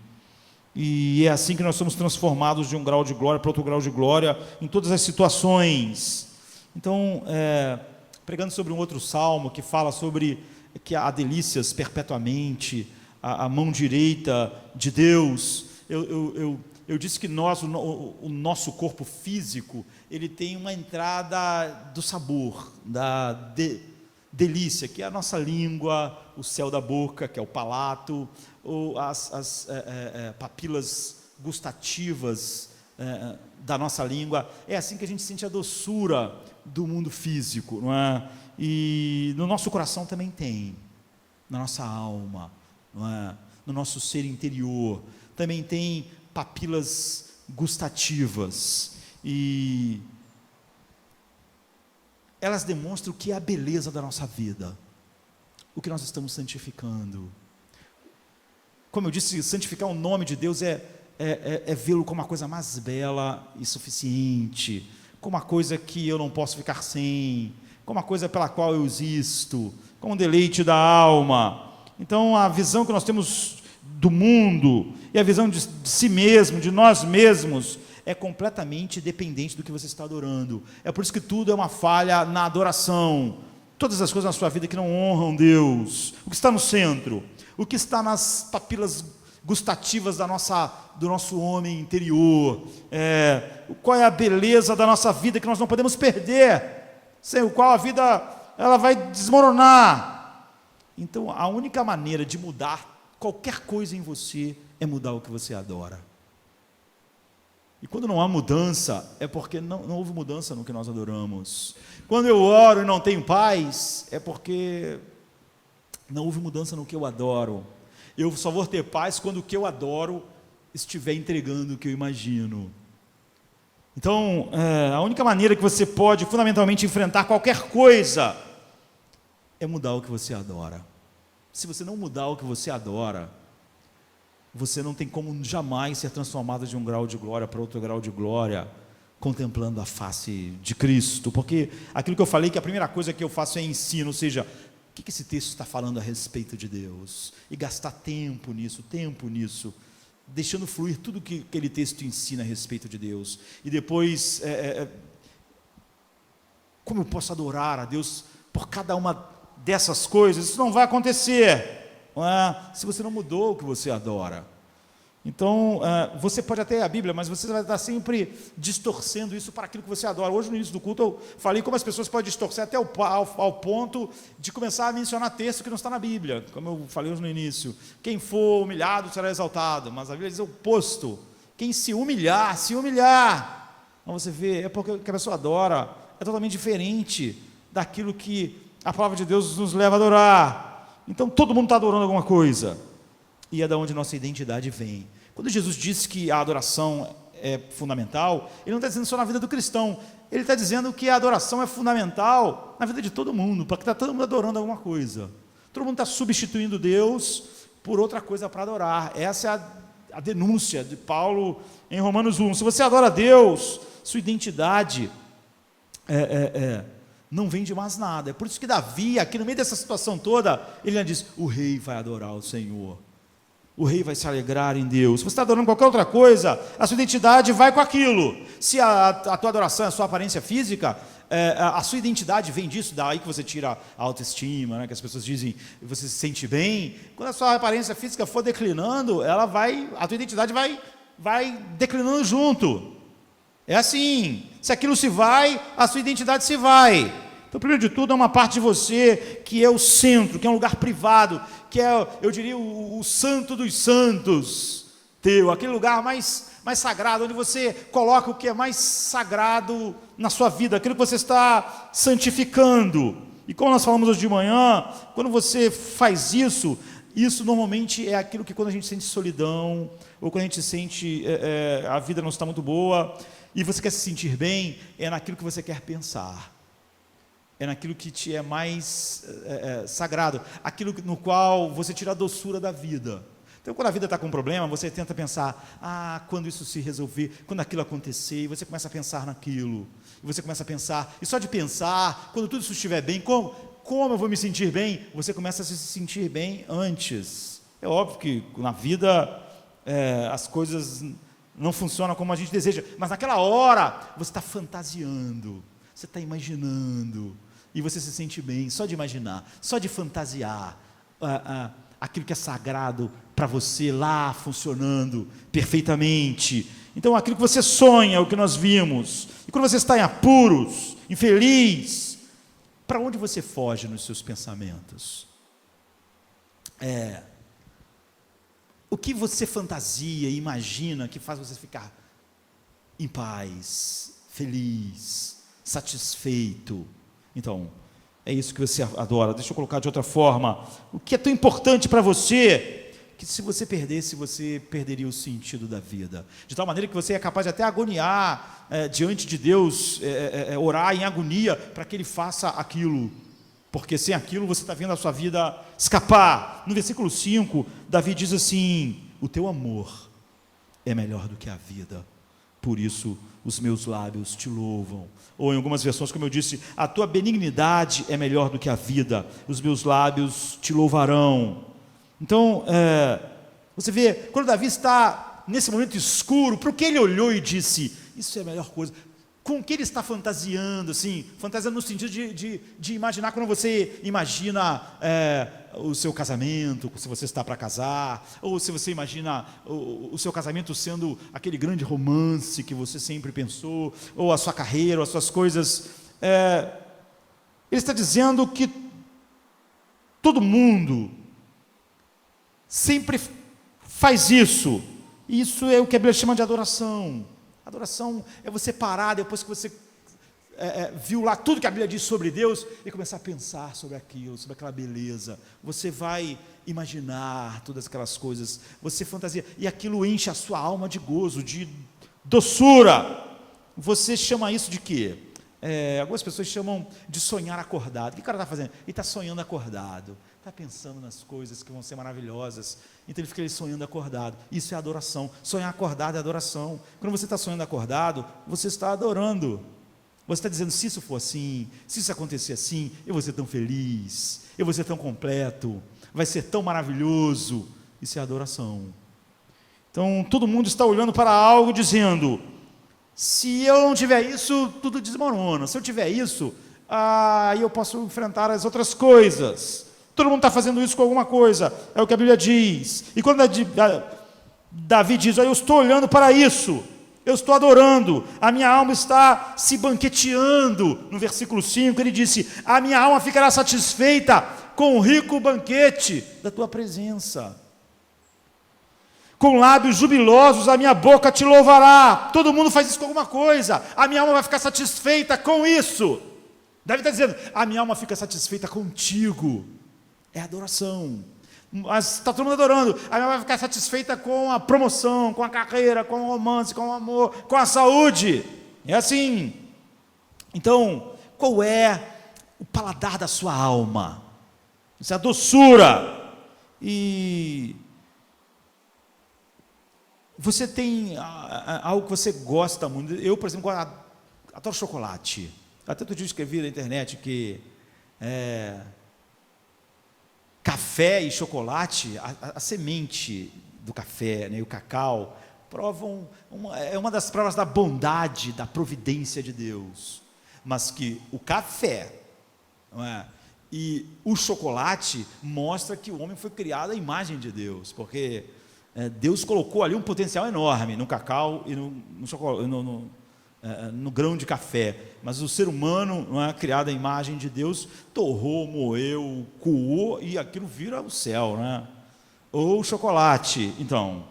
E é assim que nós somos transformados de um grau de glória para outro grau de glória, em todas as situações. Então, pregando sobre um outro salmo, que fala sobre que há delícias perpetuamente, a mão direita de Deus, eu disse que o nosso corpo físico, ele tem uma entrada do sabor, da delícia, que é a nossa língua, o céu da boca, que é o palato, ou as papilas gustativas da nossa língua. É assim que a gente sente a doçura do mundo físico, não é? E no nosso coração também tem, na nossa alma, não é? No nosso ser interior, também tem papilas gustativas, e elas demonstram o que é a beleza da nossa vida, o que nós estamos santificando. Como eu disse, santificar o nome de Deus é vê-lo como a coisa mais bela e suficiente, como a coisa que eu não posso ficar sem, como a coisa pela qual eu existo, como um deleite da alma. Então a visão que nós temos do mundo e a visão de si mesmo, de nós mesmos, é completamente dependente do que você está adorando. É por isso que tudo é uma falha na adoração. Todas as coisas na sua vida que não honram Deus, o que está no centro, o que está nas papilas gustativas do nosso homem interior, qual é a beleza da nossa vida que nós não podemos perder, sem o qual a vida ela vai desmoronar. Então a única maneira de mudar qualquer coisa em você é mudar o que você adora. E quando não há mudança, é porque não houve mudança no que nós adoramos. Quando eu oro e não tenho paz, é porque não houve mudança no que eu adoro. Eu só vou ter paz quando o que eu adoro estiver entregando o que eu imagino. Então, a única maneira que você pode fundamentalmente enfrentar qualquer coisa é mudar o que você adora. Se você não mudar o que você adora, você não tem como jamais ser transformado de um grau de glória para outro grau de glória, contemplando a face de Cristo. Porque aquilo que eu falei, que a primeira coisa que eu faço é ensino, ou seja, o que esse texto está falando a respeito de Deus? E gastar tempo nisso, deixando fluir tudo que aquele texto ensina a respeito de Deus. E depois, como eu posso adorar a Deus por cada uma dessas coisas? Isso não vai acontecer, não é? Se você não mudou o que você adora. Então, você pode até a Bíblia, mas você vai estar sempre distorcendo isso para aquilo que você adora. Hoje, no início do culto, eu falei como as pessoas podem distorcer até ao ponto de começar a mencionar texto que não está na Bíblia, como eu falei hoje no início. Quem for humilhado será exaltado, mas a Bíblia diz o oposto. Quem se humilhar. Então você vê, é porque o que a pessoa adora é totalmente diferente daquilo que a palavra de Deus nos leva a adorar. Então, todo mundo está adorando alguma coisa. E é da onde nossa identidade vem. Quando Jesus disse que a adoração é fundamental, ele não está dizendo só na vida do cristão, ele está dizendo que a adoração é fundamental na vida de todo mundo, porque está todo mundo adorando alguma coisa. Todo mundo está substituindo Deus por outra coisa para adorar. Essa é a denúncia de Paulo em Romanos 1. Se você adora a Deus, sua identidade não vem de mais nada. É por isso que Davi, aqui no meio dessa situação toda, ele já diz: o rei vai adorar o Senhor. O rei vai se alegrar em Deus. Se você está adorando qualquer outra coisa, a sua identidade vai com aquilo. Se a tua adoração é a sua aparência física, a sua identidade vem disso, daí que você tira a autoestima, né, que as pessoas dizem, você se sente bem. Quando a sua aparência física for declinando, a tua identidade vai declinando junto. É assim, se aquilo se vai, a sua identidade se vai. Então, primeiro de tudo, é uma parte de você que é o centro, que é um lugar privado, que é, eu diria, o santo dos santos teu, aquele lugar mais sagrado, onde você coloca o que é mais sagrado na sua vida, aquilo que você está santificando. E como nós falamos hoje de manhã, quando você faz isso normalmente é aquilo que quando a gente sente solidão, ou quando a gente sente a vida não está muito boa, e você quer se sentir bem, é naquilo que você quer pensar. É naquilo que te é mais sagrado, aquilo no qual você tira a doçura da vida. Então, quando a vida está com um problema, você tenta pensar, quando isso se resolver, quando aquilo acontecer, e você começa a pensar naquilo, e você começa a pensar, e só de pensar, quando tudo isso estiver bem, como eu vou me sentir bem? Você começa a se sentir bem antes. É óbvio que na vida as coisas não funcionam como a gente deseja, mas naquela hora você está fantasiando, você está imaginando, e você se sente bem só de imaginar, só de fantasiar aquilo que é sagrado para você lá funcionando perfeitamente. Então aquilo que você sonha, o que nós vimos, e quando você está em apuros, infeliz, para onde você foge nos seus pensamentos? O que você fantasia e imagina que faz você ficar em paz, feliz, satisfeito? Então, é isso que você adora. Deixa eu colocar de outra forma. O que é tão importante para você, que se você perdesse, você perderia o sentido da vida. De tal maneira que você é capaz de até agoniar diante de Deus, orar em agonia para que Ele faça aquilo. Porque sem aquilo você está vendo a sua vida escapar. No versículo 5, Davi diz assim: o teu amor é melhor do que a vida, por isso os meus lábios te louvam. Ou em algumas versões, como eu disse, a tua benignidade é melhor do que a vida, os meus lábios te louvarão. Então, você vê, quando Davi está nesse momento escuro, para o que ele olhou e disse, isso é a melhor coisa? Com o que ele está fantasiando, assim, fantasiando no sentido de imaginar, quando você imagina o seu casamento, se você está para casar, ou se você imagina o seu casamento sendo aquele grande romance que você sempre pensou, ou a sua carreira, ou as suas coisas. Ele está dizendo que todo mundo sempre faz isso. Isso é o que a Bíblia chama de adoração. Adoração é você parar depois que você viu lá tudo que a Bíblia diz sobre Deus e começar a pensar sobre aquilo, sobre aquela beleza. Você vai imaginar todas aquelas coisas, você fantasia, e aquilo enche a sua alma de gozo, de doçura. Você chama isso de quê? Algumas pessoas chamam de sonhar acordado. O que o cara está fazendo? Ele está sonhando acordado, está pensando nas coisas que vão ser maravilhosas, então ele fica ali sonhando acordado. Isso é adoração. Sonhar acordado é adoração. Quando você está sonhando acordado, você está adorando. Você está dizendo, se isso for assim, se isso acontecer assim, eu vou ser tão feliz, eu vou ser tão completo, vai ser tão maravilhoso. Isso é adoração. Então, todo mundo está olhando para algo dizendo, se eu não tiver isso, tudo desmorona. Se eu tiver isso, aí eu posso enfrentar as outras coisas. Todo mundo está fazendo isso com alguma coisa, é o que a Bíblia diz. E quando Davi diz, eu estou olhando para isso, eu estou adorando, a minha alma está se banqueteando. No versículo 5 ele disse, a minha alma ficará satisfeita com o rico banquete da tua presença. Com lábios jubilosos a minha boca te louvará. Todo mundo faz isso com alguma coisa, a minha alma vai ficar satisfeita com isso. Davi está dizendo, a minha alma fica satisfeita contigo. É adoração. Mas está todo mundo adorando, a minha alma vai ficar satisfeita com a promoção, com a carreira, com o romance, com o amor, com a saúde. É assim. Então, qual é o paladar da sua alma? Isso é a doçura. E você tem algo que você gosta muito. Eu, por exemplo, adoro chocolate. Até outro dia eu escrevi na internet que café e chocolate, a semente do café, né, e o cacau, provam uma das provas da bondade, da providência de Deus. Mas que o café, não é, e o chocolate mostra que o homem foi criado à imagem de Deus, porque Deus colocou ali um potencial enorme no cacau e no chocolate, no grão de café, mas o ser humano, não é, criado à imagem de Deus, torrou, moeu, coou e aquilo vira o céu, né? Ou o chocolate. Então,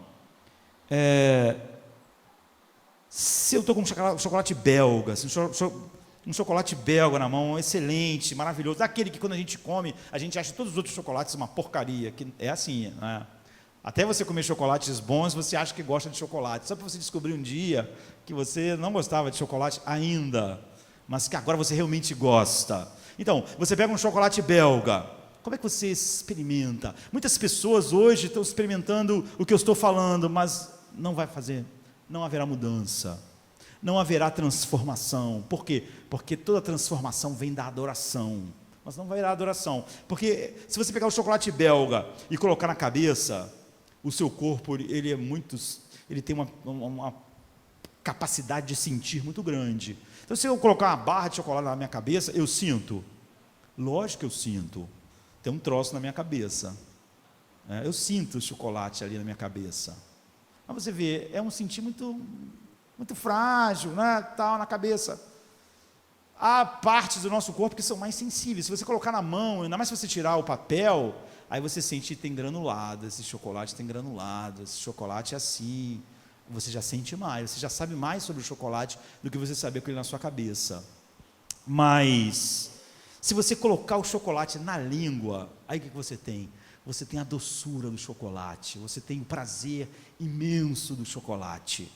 se eu estou com um chocolate belga, assim, um chocolate belga na mão, excelente, maravilhoso, aquele que quando a gente come, a gente acha todos os outros chocolates uma porcaria, que é assim, né? Até você comer chocolates bons, você acha que gosta de chocolate. Só para você descobrir um dia que você não gostava de chocolate ainda, mas que agora você realmente gosta. Então, você pega um chocolate belga. Como é que você experimenta? Muitas pessoas hoje estão experimentando o que eu estou falando, mas não vai fazer, não haverá mudança, não haverá transformação. Por quê? Porque toda transformação vem da adoração. Mas não vai haver adoração. Porque se você pegar o chocolate belga e colocar na cabeça, o seu corpo, ele tem uma capacidade de sentir muito grande. Então, se eu colocar uma barra de chocolate na minha cabeça, eu sinto. Lógico que eu sinto. Tem um troço na minha cabeça. Eu sinto o chocolate ali na minha cabeça. Mas você vê, é um sentir muito, muito frágil, né, tal, na cabeça. Há partes do nosso corpo que são mais sensíveis. Se você colocar na mão, ainda mais se você tirar o papel, aí você sente que tem granulado, esse chocolate tem granulado, esse chocolate é assim, você já sente mais, você já sabe mais sobre o chocolate do que você sabia com ele na sua cabeça. Mas, se você colocar o chocolate na língua, aí o que você tem? Você tem a doçura do chocolate, você tem o prazer imenso do chocolate.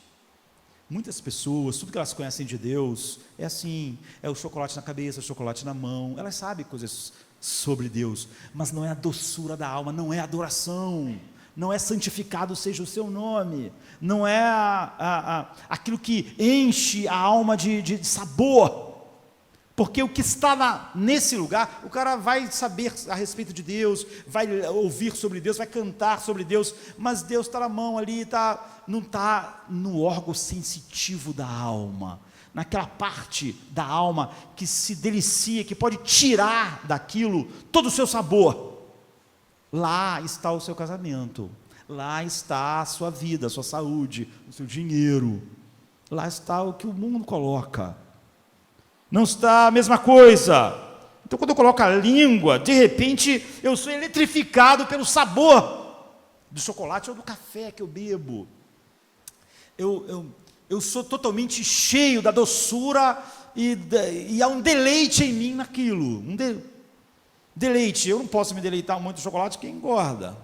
Muitas pessoas, tudo que elas conhecem de Deus, é assim, é o chocolate na cabeça, o chocolate na mão, elas sabem coisas sobre Deus, mas não é a doçura da alma, não é adoração, não é santificado seja o seu nome, não é aquilo que enche a alma de sabor, porque o que está nesse lugar, o cara vai saber a respeito de Deus, vai ouvir sobre Deus, vai cantar sobre Deus, mas Deus está na mão ali, não está no órgão sensitivo da alma, naquela parte da alma que se delicia, que pode tirar daquilo todo o seu sabor. Lá está o seu casamento, lá está a sua vida, a sua saúde, o seu dinheiro, lá está o que o mundo coloca. Não está a mesma coisa. Então, quando eu coloco a língua, de repente eu sou eletrificado pelo sabor do chocolate ou do café que eu bebo. Eu Eu sou totalmente cheio da doçura e há um deleite em mim naquilo. Deleite. Eu não posso me deleitar muito no chocolate que engorda.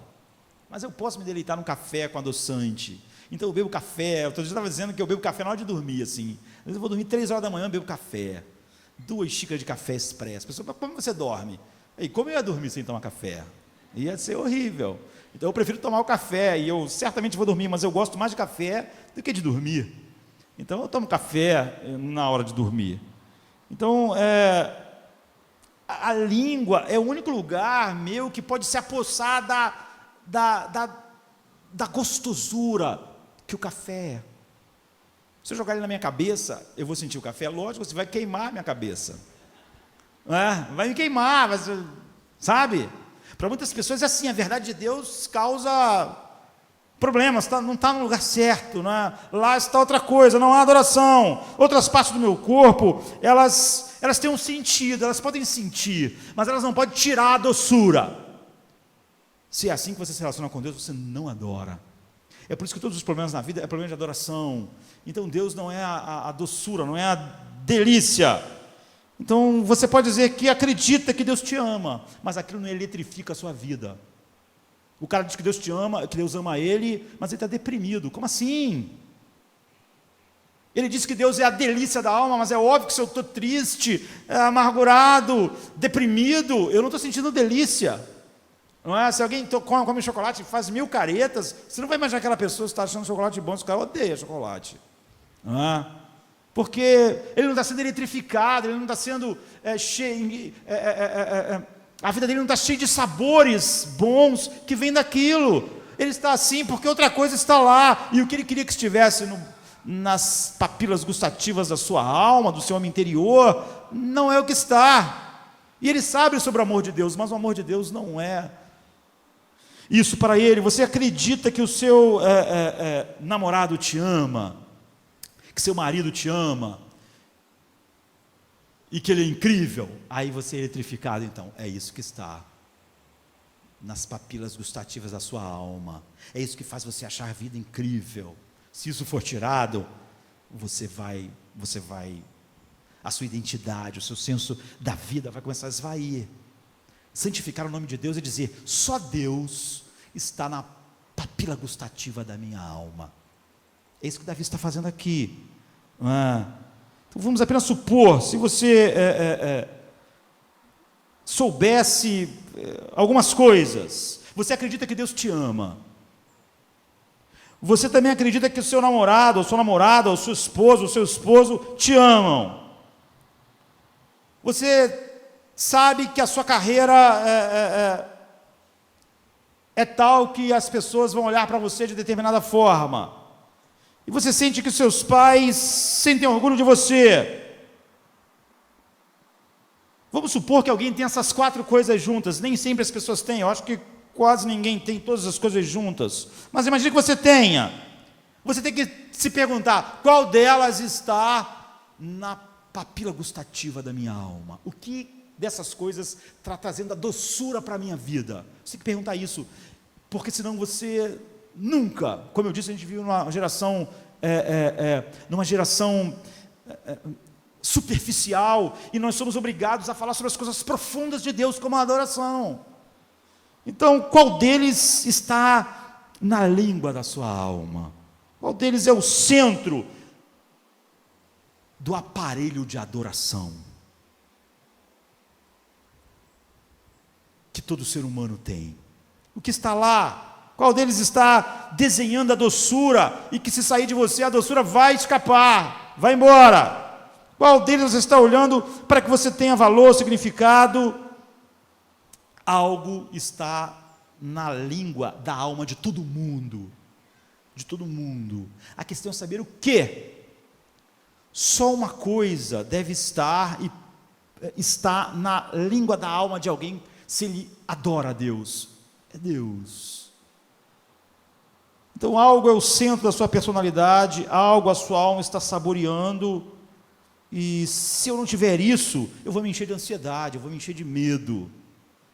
Mas eu posso me deleitar num café com adoçante. Então eu bebo café. Outro dia eu estava dizendo que eu bebo café na hora de dormir, assim. Às vezes eu vou dormir 3 horas da manhã, bebo café. 2 xícaras de café expresso. A pessoa fala, como você dorme? E como eu ia dormir sem tomar café? Ia ser horrível. Então eu prefiro tomar o café, e eu certamente vou dormir, mas eu gosto mais de café do que de dormir. Então eu tomo café na hora de dormir. Então, a língua é o único lugar meu que pode se apossar da gostosura que o café é. Se eu jogar ele na minha cabeça, eu vou sentir o café? Lógico, você vai queimar a minha cabeça. Vai me queimar, sabe? Para muitas pessoas é assim, a verdade de Deus causa problemas, não está no lugar certo, lá está outra coisa, não há adoração. Outras partes do meu corpo, elas têm um sentido, elas podem sentir, mas elas não podem tirar a doçura. Se é assim que você se relaciona com Deus, você não adora. É por isso que todos os problemas na vida é problema de adoração. Então Deus não é a doçura, não é a delícia. Então você pode dizer que acredita que Deus te ama, mas aquilo não eletrifica a sua vida. O cara diz que Deus te ama, que Deus ama ele, mas ele está deprimido. Como assim? Ele diz que Deus é a delícia da alma, mas é óbvio que se eu estou triste, amargurado, deprimido, eu não estou sentindo delícia. Não é? Se alguém come chocolate e faz 1000 caretas, você não vai imaginar aquela pessoa que está achando chocolate bom, esse cara odeia chocolate. Não é? Porque ele não está sendo eletrificado, ele não está sendo cheio, a vida dele não está cheia de sabores bons que vêm daquilo. Ele está assim porque outra coisa está lá, e o que ele queria que estivesse nas papilas gustativas da sua alma, do seu homem interior, não é o que está. E ele sabe sobre o amor de Deus, mas o amor de Deus não é isso para ele. Você acredita que o seu namorado te ama, que seu marido te ama, e que ele é incrível, aí você é eletrificado. Então, é isso que está nas papilas gustativas da sua alma, é isso que faz você achar a vida incrível. Se isso for tirado, você vai, a sua identidade, o seu senso da vida vai começar a esvair. Santificar o nome de Deus é dizer, só Deus está na papila gustativa da minha alma. É isso que Davi está fazendo aqui. Então vamos apenas supor, se você soubesse algumas coisas, você acredita que Deus te ama. Você também acredita que o seu namorado, ou sua namorada, ou sua esposa, ou seu esposo te amam. Você sabe que a sua carreira é tal que as pessoas vão olhar para você de determinada forma. E você sente que seus pais sentem orgulho de você. Vamos supor que alguém tem essas 4 coisas juntas. Nem sempre as pessoas têm, eu acho que quase ninguém tem todas as coisas juntas. Mas imagine que você tenha. Você tem que se perguntar, qual delas está na papila gustativa da minha alma? O que dessas coisas está trazendo a doçura para a minha vida? Você tem que perguntar isso, porque senão você nunca, como eu disse, a gente vive numa geração, superficial, e nós somos obrigados a falar sobre as coisas profundas de Deus, como a adoração. Então, qual deles está na língua da sua alma? Qual deles é o centro do aparelho de adoração que todo ser humano tem? O que está lá? Qual deles está desenhando a doçura, e que se sair de você, a doçura vai escapar, vai embora? Qual deles você está olhando para que você tenha valor, significado? Algo está na língua da alma de todo mundo. De todo mundo. A questão é saber o que. Só uma coisa deve estar, e está na língua da alma de alguém, se ele adora a Deus. É Deus. Então algo é o centro da sua personalidade, algo a sua alma está saboreando, e se eu não tiver isso, eu vou me encher de ansiedade, eu vou me encher de medo,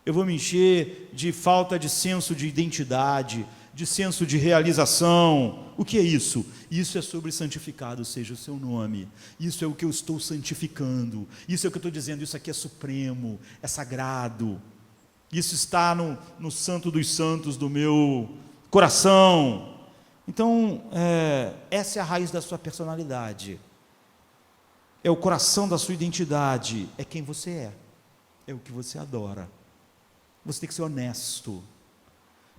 eu vou me encher de falta de senso de identidade, de senso de realização. O que é isso? Isso é sobre santificado seja o seu nome. Isso é o que eu estou santificando. Isso é o que eu estou dizendo, isso aqui é supremo, é sagrado. Isso está no santo dos santos do meu coração. Então, essa é a raiz da sua personalidade. É o coração da sua identidade. É quem você é. É o que você adora. Você tem que ser honesto.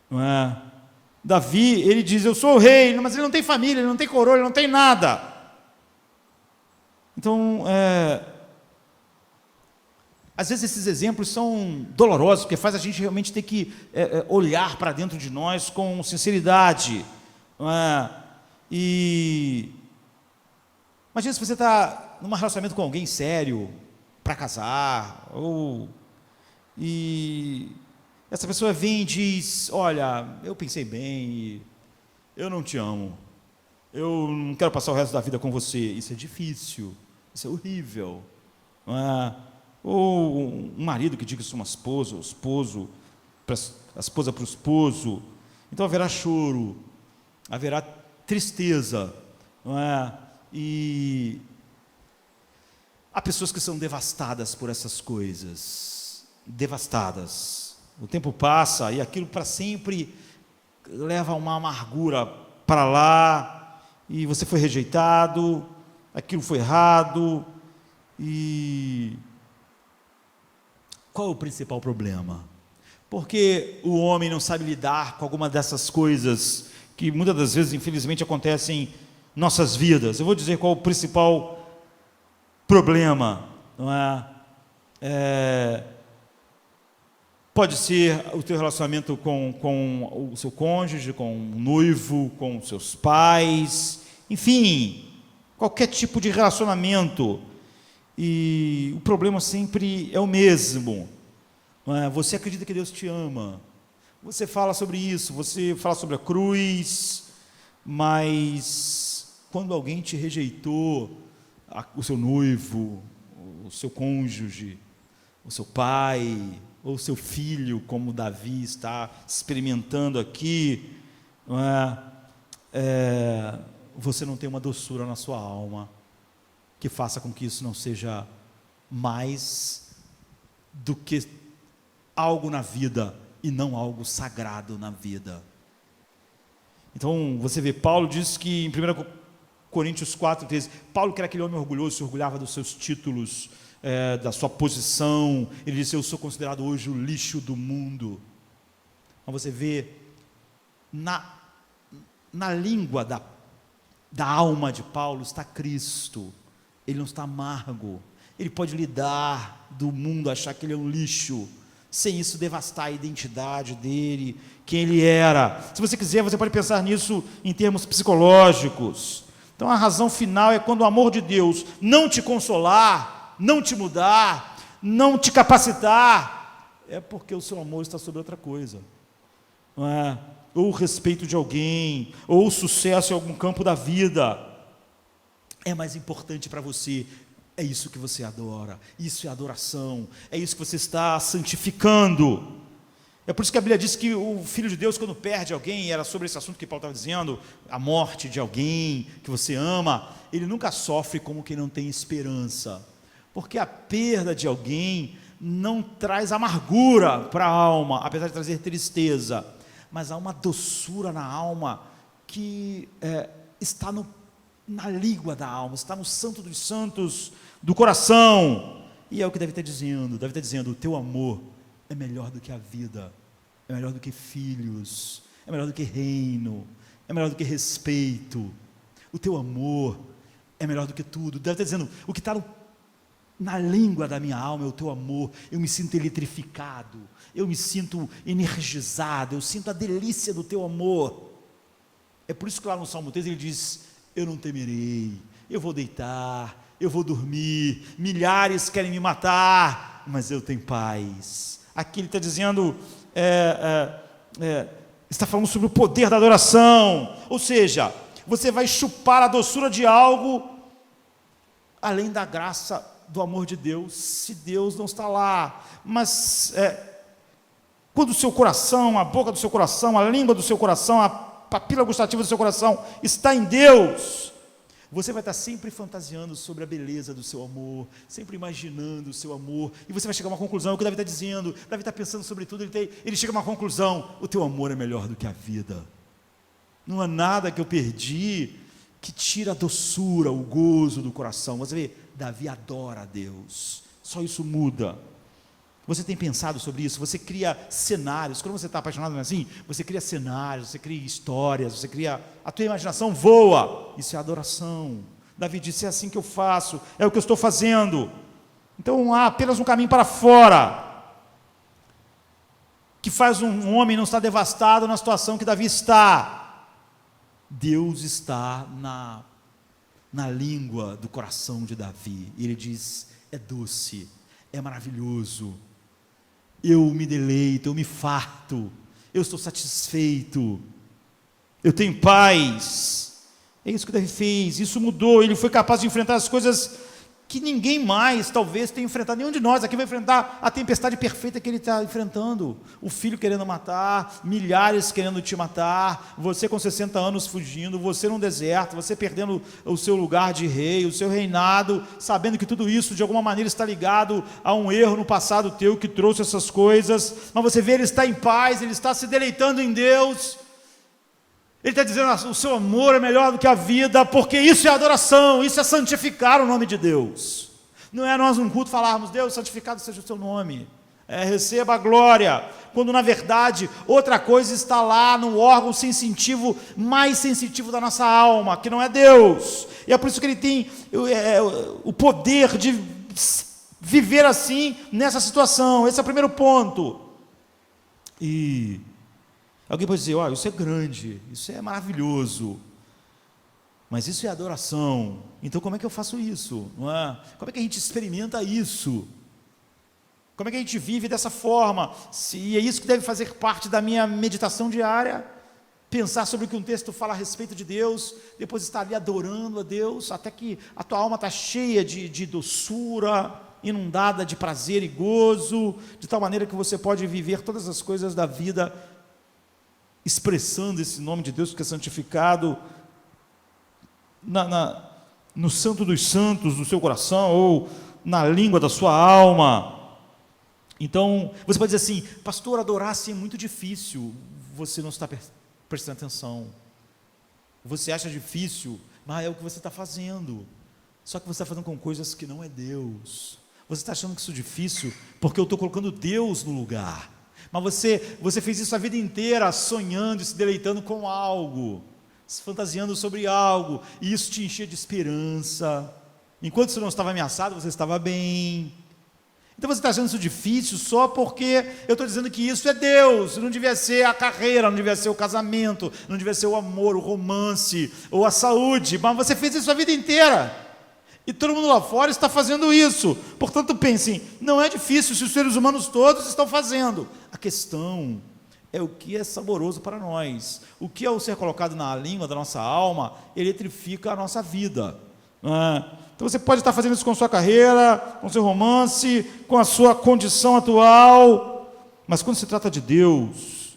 Não é? Davi, ele diz, eu sou o rei, mas ele não tem família, ele não tem coroa, ele não tem nada. Então, às vezes esses exemplos são dolorosos, porque faz a gente realmente ter que olhar para dentro de nós com sinceridade. Não é? Imagina se você está num relacionamento com alguém sério, para casar, e essa pessoa vem e diz, olha, eu pensei bem, eu não te amo, eu não quero passar o resto da vida com você. Isso é difícil, isso é horrível. Não é? Ou um marido que diga isso a uma esposa, a esposa para o esposo. Então haverá choro, haverá tristeza, não é? E há pessoas que são devastadas por essas coisas, devastadas. O tempo passa e aquilo para sempre leva uma amargura para lá, e você foi rejeitado, aquilo foi errado. E qual é o principal problema? Porque o homem não sabe lidar com alguma dessas coisas que muitas das vezes, infelizmente, acontecem em nossas vidas. Eu vou dizer qual é o principal problema, não é? Pode ser o teu relacionamento com o seu cônjuge, com o noivo, com os seus pais, enfim, qualquer tipo de relacionamento. E o problema sempre é o mesmo. Não é? Você acredita que Deus te ama, você fala sobre isso, você fala sobre a cruz, mas quando alguém te rejeitou, o seu noivo, o seu cônjuge, o seu pai, ou seu filho, como Davi está experimentando aqui, não é? Você não tem uma doçura na sua alma que faça com que isso não seja mais do que algo na vida e não algo sagrado na vida. Então você vê, Paulo diz que em 1 Coríntios 4:13, Paulo, que era aquele homem orgulhoso, se orgulhava dos seus títulos, da sua posição. Ele disse, eu sou considerado hoje o lixo do mundo. Então você vê na língua da alma de Paulo está Cristo. Ele não está amargo, ele pode lidar do mundo, achar que ele é um lixo, sem isso devastar a identidade dele, quem ele era. Se você quiser, você pode pensar nisso em termos psicológicos. Então a razão final é quando o amor de Deus não te consolar, não te mudar, não te capacitar, é porque o seu amor está sobre outra coisa, não é? Ou o respeito de alguém, ou o sucesso em algum campo da vida é mais importante para você. É isso que você adora, isso é adoração, é isso que você está santificando. É por isso que a Bíblia diz que o Filho de Deus, quando perde alguém, era sobre esse assunto que Paulo estava dizendo, a morte de alguém que você ama, ele nunca sofre como quem não tem esperança, porque a perda de alguém não traz amargura para a alma, apesar de trazer tristeza, mas há uma doçura na alma que está na língua da alma, está no santo dos santos do coração. E é o que Davi está dizendo, o teu amor é melhor do que a vida, é melhor do que filhos, é melhor do que reino, é melhor do que respeito. O teu amor é melhor do que tudo. Davi está dizendo, o que está na língua da minha alma é o teu amor. Eu me sinto eletrificado, eu me sinto energizado, eu sinto a delícia do teu amor. É por isso que lá no Salmo 3 ele diz, eu não temerei, eu vou deitar, eu vou dormir, milhares querem me matar, mas eu tenho paz. Aqui ele está dizendo, está falando sobre o poder da adoração, ou seja, você vai chupar a doçura de algo, além da graça do amor de Deus, se Deus não está lá, mas Quando o seu coração, a boca do seu coração, a língua do seu coração, a papila gustativa do seu coração está em Deus, você vai estar sempre fantasiando sobre a beleza do seu amor, sempre imaginando o seu amor, e você vai chegar a uma conclusão, o que Davi está dizendo, Davi está pensando sobre tudo, ele chega a uma conclusão: o teu amor é melhor do que a vida. Não há nada que eu perdi que tira a doçura, o gozo do coração. Você vê, Davi adora a Deus, só isso muda. Você tem pensado sobre isso? Você cria cenários. Quando você está apaixonado assim, você cria cenários, você cria histórias, você cria, a tua imaginação voa. Isso é adoração. Davi disse: é assim que eu faço, é o que eu estou fazendo. Então há apenas um caminho para fora que faz um homem não estar devastado na situação que Davi está. Deus está na língua do coração de Davi. Ele diz: é doce, é maravilhoso, eu me deleito, eu me farto, eu estou satisfeito, eu tenho paz. É isso que Davi fez, isso mudou. Ele foi capaz de enfrentar as coisas que ninguém mais talvez tenha enfrentado. Nenhum de nós aqui vai enfrentar a tempestade perfeita que ele está enfrentando. O filho querendo matar, milhares querendo te matar, você com 60 anos fugindo, você num deserto, você perdendo o seu lugar de rei, o seu reinado, sabendo que tudo isso de alguma maneira está ligado a um erro no passado teu que trouxe essas coisas, mas você vê, ele está em paz, ele está se deleitando em Deus. Ele está dizendo: o seu amor é melhor do que a vida, porque isso é adoração, isso é santificar o nome de Deus. Não é nós num culto falarmos: Deus, santificado seja o seu nome, receba a glória, quando na verdade outra coisa está lá no órgão sensitivo, mais sensitivo da nossa alma, que não é Deus. E é por isso que ele tem o poder de viver assim, nessa situação. Esse é o primeiro ponto. E alguém pode dizer: isso é grande, isso é maravilhoso, mas isso é adoração. Então como é que eu faço isso? Não é? Como é que a gente experimenta isso? Como é que a gente vive dessa forma? Se é isso que deve fazer parte da minha meditação diária, pensar sobre o que um texto fala a respeito de Deus, depois estar ali adorando a Deus, até que a tua alma está cheia de doçura, inundada de prazer e gozo, de tal maneira que você pode viver todas as coisas da vida expressando esse nome de Deus que é santificado no santo dos santos do seu coração, ou na língua da sua alma. Então, você pode dizer assim: pastor, adorar assim é muito difícil. Você não está prestando atenção. Você acha difícil, mas é o que você está fazendo. Só que você está fazendo com coisas que não é Deus. Você está achando que isso é difícil porque eu estou colocando Deus no lugar. Mas você fez isso a vida inteira, sonhando e se deleitando com algo, se fantasiando sobre algo, e isso te enchia de esperança. Enquanto você não estava ameaçado, você estava bem. Então você está achando isso difícil só porque eu estou dizendo que isso é Deus. Não devia ser a carreira, não devia ser o casamento, não devia ser o amor, o romance, ou a saúde. Mas você fez isso a vida inteira. E todo mundo lá fora está fazendo isso. Portanto, pensem, não é difícil se os seres humanos todos estão fazendo. A questão é o que é saboroso para nós. O que, ao ser colocado na língua da nossa alma, eletrifica a nossa vida. Então você pode estar fazendo isso com a sua carreira, com o seu romance, com a sua condição atual, mas quando se trata de Deus,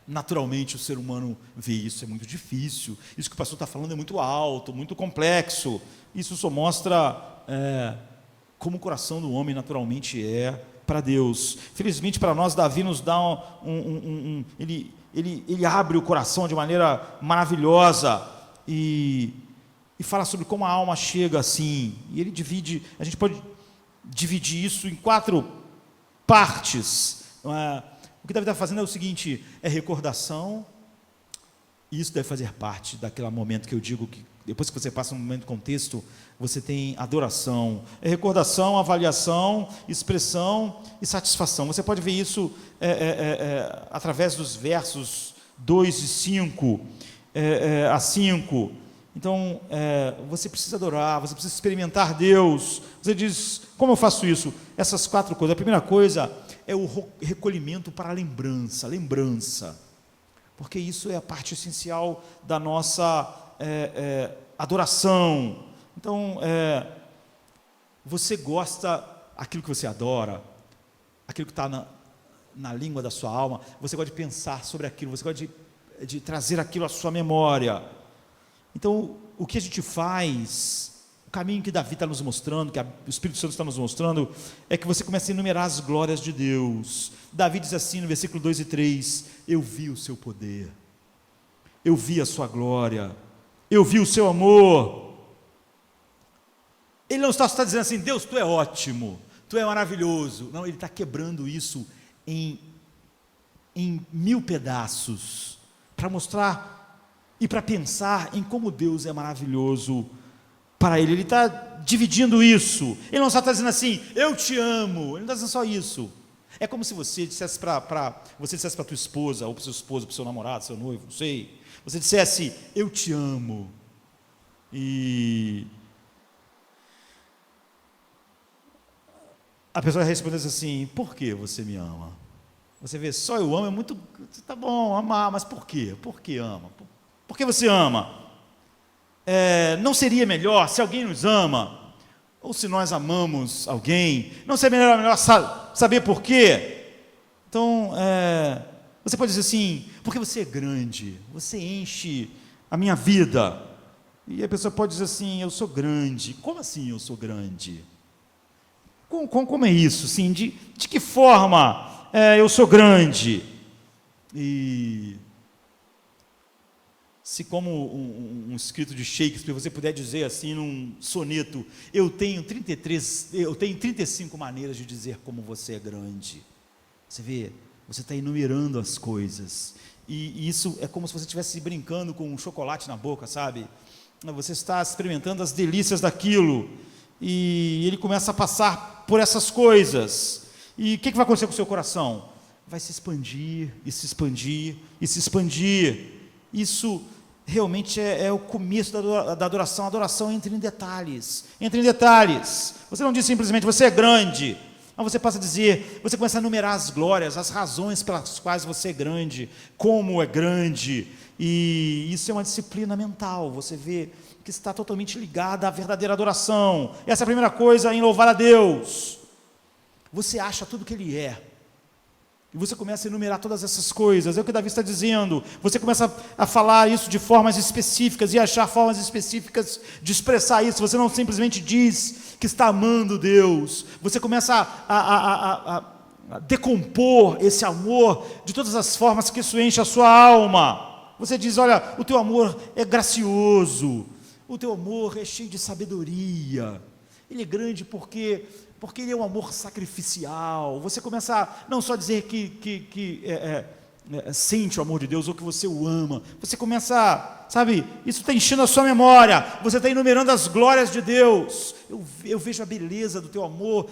naturalmente o ser humano vê isso, é muito difícil, isso que o pastor está falando é muito alto, muito complexo. Isso só mostra como o coração do homem naturalmente é para Deus. Felizmente para nós, Davi nos dá ele abre o coração de maneira maravilhosa e fala sobre como a alma chega assim, e ele divide, a gente pode dividir isso em 4 partes. O que Davi está fazendo é o seguinte: é recordação, e isso deve fazer parte daquele momento que eu digo que depois que você passa um momento de contexto, você tem adoração. É recordação, avaliação, expressão e satisfação. Você pode ver isso através dos versos 2 e 5 a 5. Então, você precisa adorar, você precisa experimentar Deus. Você diz: como eu faço isso? Essas 4 coisas. A primeira coisa é o recolhimento para a lembrança, porque isso é a parte essencial da nossa adoração. Então, você gosta aquilo que você adora, aquilo que está na língua da sua alma, você gosta de pensar sobre aquilo, você gosta de trazer aquilo à sua memória. Então, o que a gente faz, o caminho que Davi está nos mostrando, que o Espírito Santo está nos mostrando, é que você começa a enumerar as glórias de Deus. Davi diz assim no versículo 2 e 3, eu vi o seu poder, eu vi a sua glória, eu vi o seu amor. Ele não está dizendo assim, Deus, tu é ótimo, tu é maravilhoso. Não, ele está quebrando isso em 1000 pedaços, para mostrar e para pensar em como Deus é maravilhoso para ele. Ele está dividindo isso. Ele não só está dizendo assim, eu te amo. Ele não está dizendo só isso. É como se você dissesse para tua esposa, ou para o seu esposo, para o seu namorado, seu noivo, não sei. Você dissesse, eu te amo. E a pessoa respondesse assim, por que você me ama? Você vê, só eu amo é muito, tá bom, amar, mas por quê? Por que ama? Por que você ama? Não seria melhor se alguém nos ama, ou se nós amamos alguém, não seria melhor saber por quê? Então, você pode dizer assim, porque você é grande, você enche a minha vida. E a pessoa pode dizer assim, eu sou grande. Como assim eu sou grande? Como é isso? Assim, de que forma eu sou grande? E se como um escrito de Shakespeare, você puder dizer assim num soneto, eu tenho 35 maneiras de dizer como você é grande. Você vê, você está enumerando as coisas. E isso é como se você estivesse brincando com um chocolate na boca, sabe? Você está experimentando as delícias daquilo. E ele começa a passar por essas coisas. E o que vai acontecer com o seu coração? Vai se expandir, e se expandir, e se expandir. Isso realmente é o começo da adoração. A adoração entra em detalhes. Entra em detalhes. Você não diz simplesmente, você é grande. Mas você passa a dizer, você começa a enumerar as glórias, as razões pelas quais você é grande, como é grande. E isso é uma disciplina mental. Você vê que está totalmente ligada à verdadeira adoração. Essa é a primeira coisa em louvar a Deus. Você acha tudo que Ele é. E você começa a enumerar todas essas coisas. É o que Davi está dizendo. Você começa a falar isso de formas específicas e achar formas específicas de expressar isso. Você não simplesmente diz que está amando Deus. Você começa a decompor esse amor de todas as formas que isso enche a sua alma. Você diz, olha, o teu amor é gracioso. O teu amor é cheio de sabedoria. Ele é grande porque ele é um amor sacrificial. Você começa a não só dizer que sente o amor de Deus ou que você o ama. Você começa, sabe, isso está enchendo a sua memória. Você está enumerando as glórias de Deus. Eu vejo a beleza do teu amor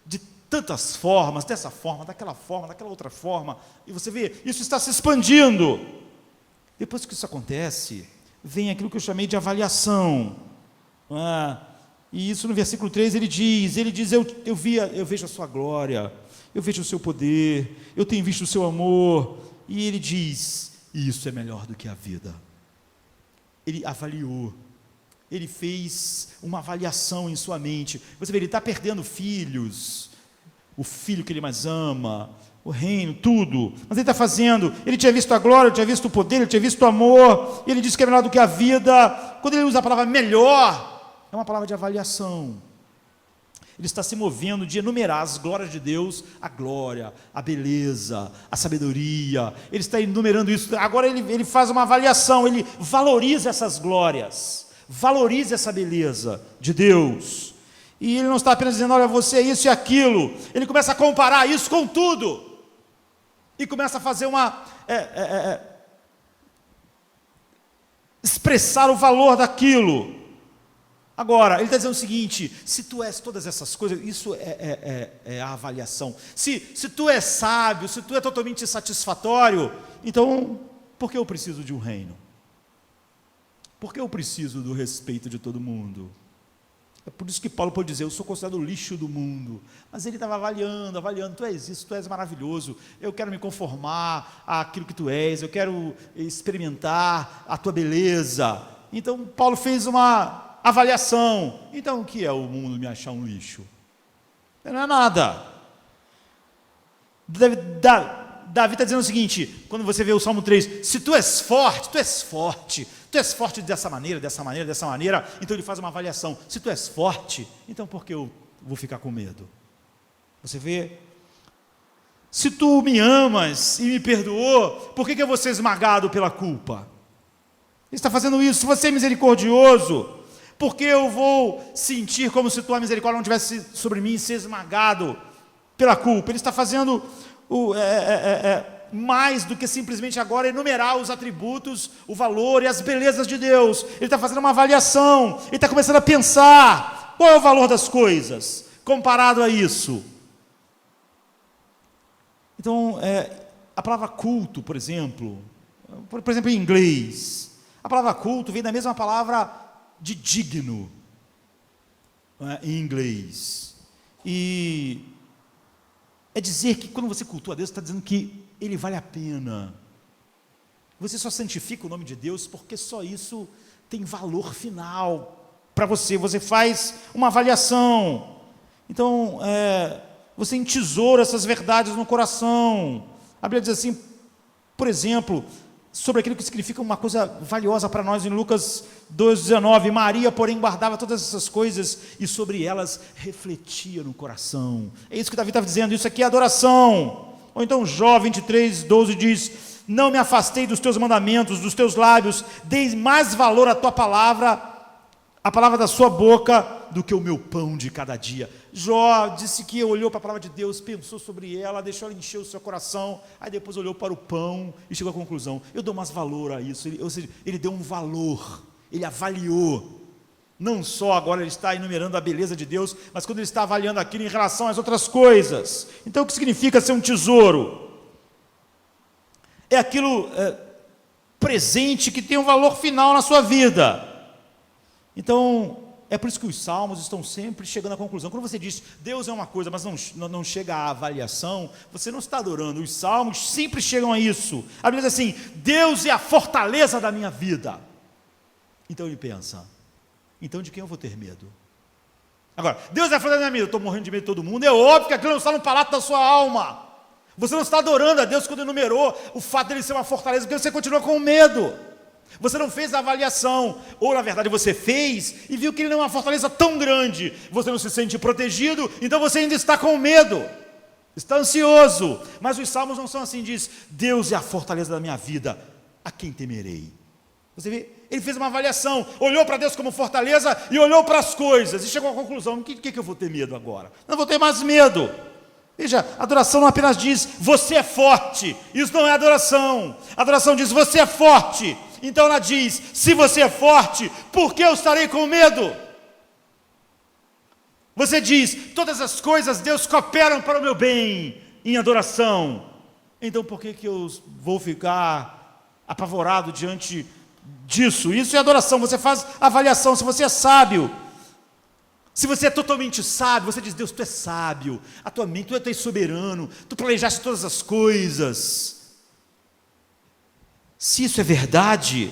de tantas formas, dessa forma, daquela outra forma. E você vê, isso está se expandindo. Depois que isso acontece, vem aquilo que eu chamei de avaliação. E isso no versículo 3 ele diz, eu vejo a sua glória, eu vejo o seu poder, eu tenho visto o seu amor. E ele diz, isso é melhor do que a vida. Ele avaliou, ele fez uma avaliação em sua mente. Você vê, ele está perdendo filhos, o filho que ele mais ama, o reino, tudo, mas ele está fazendo, ele tinha visto a glória, ele tinha visto o poder, ele tinha visto o amor, e ele diz que é melhor do que a vida. Quando ele usa a palavra melhor, é uma palavra de avaliação. Ele está se movendo de enumerar as glórias de Deus, a glória, a beleza, a sabedoria. Ele está enumerando isso. Agora ele faz uma avaliação, ele valoriza essas glórias, valoriza essa beleza de Deus. E ele não está apenas dizendo, olha, você é isso e aquilo. Ele começa a comparar isso com tudo. E começa a fazer expressar o valor daquilo. Agora, ele está dizendo o seguinte, se tu és todas essas coisas, isso é a avaliação. Se tu és sábio, se tu é totalmente satisfatório, então, por que eu preciso de um reino? Por que eu preciso do respeito de todo mundo? É por isso que Paulo pode dizer, eu sou considerado o lixo do mundo. Mas ele estava avaliando, tu és isso, tu és maravilhoso, eu quero me conformar àquilo que tu és, eu quero experimentar a tua beleza. Então, Paulo fez uma avaliação. Então, o que é o mundo me achar um lixo? Não é nada. Davi está dizendo o seguinte, quando você vê o Salmo 3, se tu és forte, tu és forte dessa maneira, então ele faz uma avaliação, se tu és forte, então por que eu vou ficar com medo? Você vê, se tu me amas e me perdoou, por que eu vou ser esmagado pela culpa? Ele está fazendo isso. Se você é misericordioso, por que eu vou sentir como se tua misericórdia não tivesse sobre mim e ser esmagado pela culpa? Ele está fazendo mais do que simplesmente agora enumerar os atributos, o valor e as belezas de Deus. Ele está fazendo uma avaliação, ele está começando a pensar, qual é o valor das coisas, comparado a isso. Então, a palavra culto, por exemplo em inglês, a palavra culto vem da mesma palavra de digno, em inglês, e é dizer que quando você cultua a Deus, está dizendo que Ele vale a pena. Você só santifica o nome de Deus porque só isso tem valor final para você. Você faz uma avaliação. Então, você entesoura essas verdades no coração. A Bíblia diz assim, por exemplo, sobre aquilo que significa uma coisa valiosa para nós em Lucas 2,19, Maria, porém, guardava todas essas coisas e sobre elas refletia no coração. É isso que Davi estava dizendo, isso aqui é adoração. Ou então Jó 23:12 diz, não me afastei dos teus mandamentos, dos teus lábios, dei mais valor à tua palavra, a palavra da sua boca, do que o meu pão de cada dia. Jó disse que olhou para a palavra de Deus, pensou sobre ela, deixou ela encher o seu coração, aí depois olhou para o pão e chegou à conclusão, eu dou mais valor a isso. Ou seja, ele deu um valor, ele avaliou. Não só agora ele está enumerando a beleza de Deus, mas quando ele está avaliando aquilo em relação às outras coisas. Então o que significa ser um tesouro? É aquilo presente que tem um valor final na sua vida. Então, é por isso que os salmos estão sempre chegando à conclusão. Quando você diz, Deus é uma coisa, mas não chega à avaliação, você não está adorando. Os salmos sempre chegam a isso. A Bíblia diz assim, Deus é a fortaleza da minha vida. Então ele pensa, então de quem eu vou ter medo? Agora, Deus é a fortaleza da minha vida, eu estou morrendo de medo de todo mundo, é óbvio que aquilo não está no palato da sua alma. Você não está adorando a Deus quando enumerou o fato dele ser uma fortaleza, porque você continua com medo. Você não fez a avaliação, ou na verdade você fez, e viu que ele não é uma fortaleza tão grande, você não se sente protegido, então você ainda está com medo, está ansioso. Mas os salmos não são assim, diz, Deus é a fortaleza da minha vida, a quem temerei? Você vê, ele fez uma avaliação, olhou para Deus como fortaleza, e olhou para as coisas, e chegou à conclusão, o que eu vou ter medo agora? Não vou ter mais medo. Veja, adoração não apenas diz, você é forte, isso não é adoração. Adoração diz, você é forte. Então ela diz, se você é forte, por que eu estarei com medo? Você diz, todas as coisas Deus cooperam para o meu bem, em adoração. Então por que eu vou ficar apavorado diante disso? Isso é adoração, você faz avaliação, se você é sábio. Se você é totalmente sábio, você diz, Deus, tu és sábio, a tua mente, tu és soberano, tu planejaste todas as coisas. Se isso é verdade,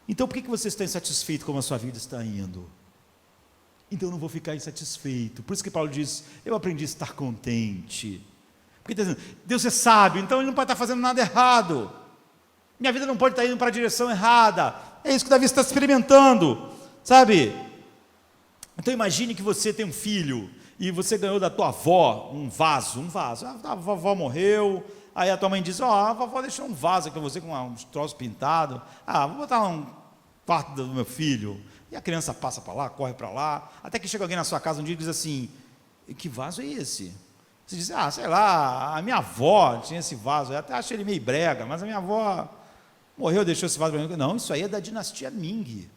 então por que você está insatisfeito como a sua vida está indo? Então eu não vou ficar insatisfeito. Por isso que Paulo diz, eu aprendi a estar contente. Porque está dizendo, Deus é sábio, então ele não pode estar fazendo nada errado. Minha vida não pode estar indo para a direção errada. É isso que Davi está experimentando, sabe? Então imagine que você tem um filho e você ganhou da tua avó um vaso. A vovó morreu, aí a tua mãe diz, a vovó deixou um vaso aqui para você com uns troços pintados. Vou botar um quarto do meu filho. E a criança passa para lá, corre para lá, até que chega alguém na sua casa um dia e diz assim, que vaso é esse? Você diz, sei lá, a minha avó tinha esse vaso, eu até achei ele meio brega, mas a minha avó morreu, deixou esse vaso para mim. Não, isso aí é da dinastia Ming.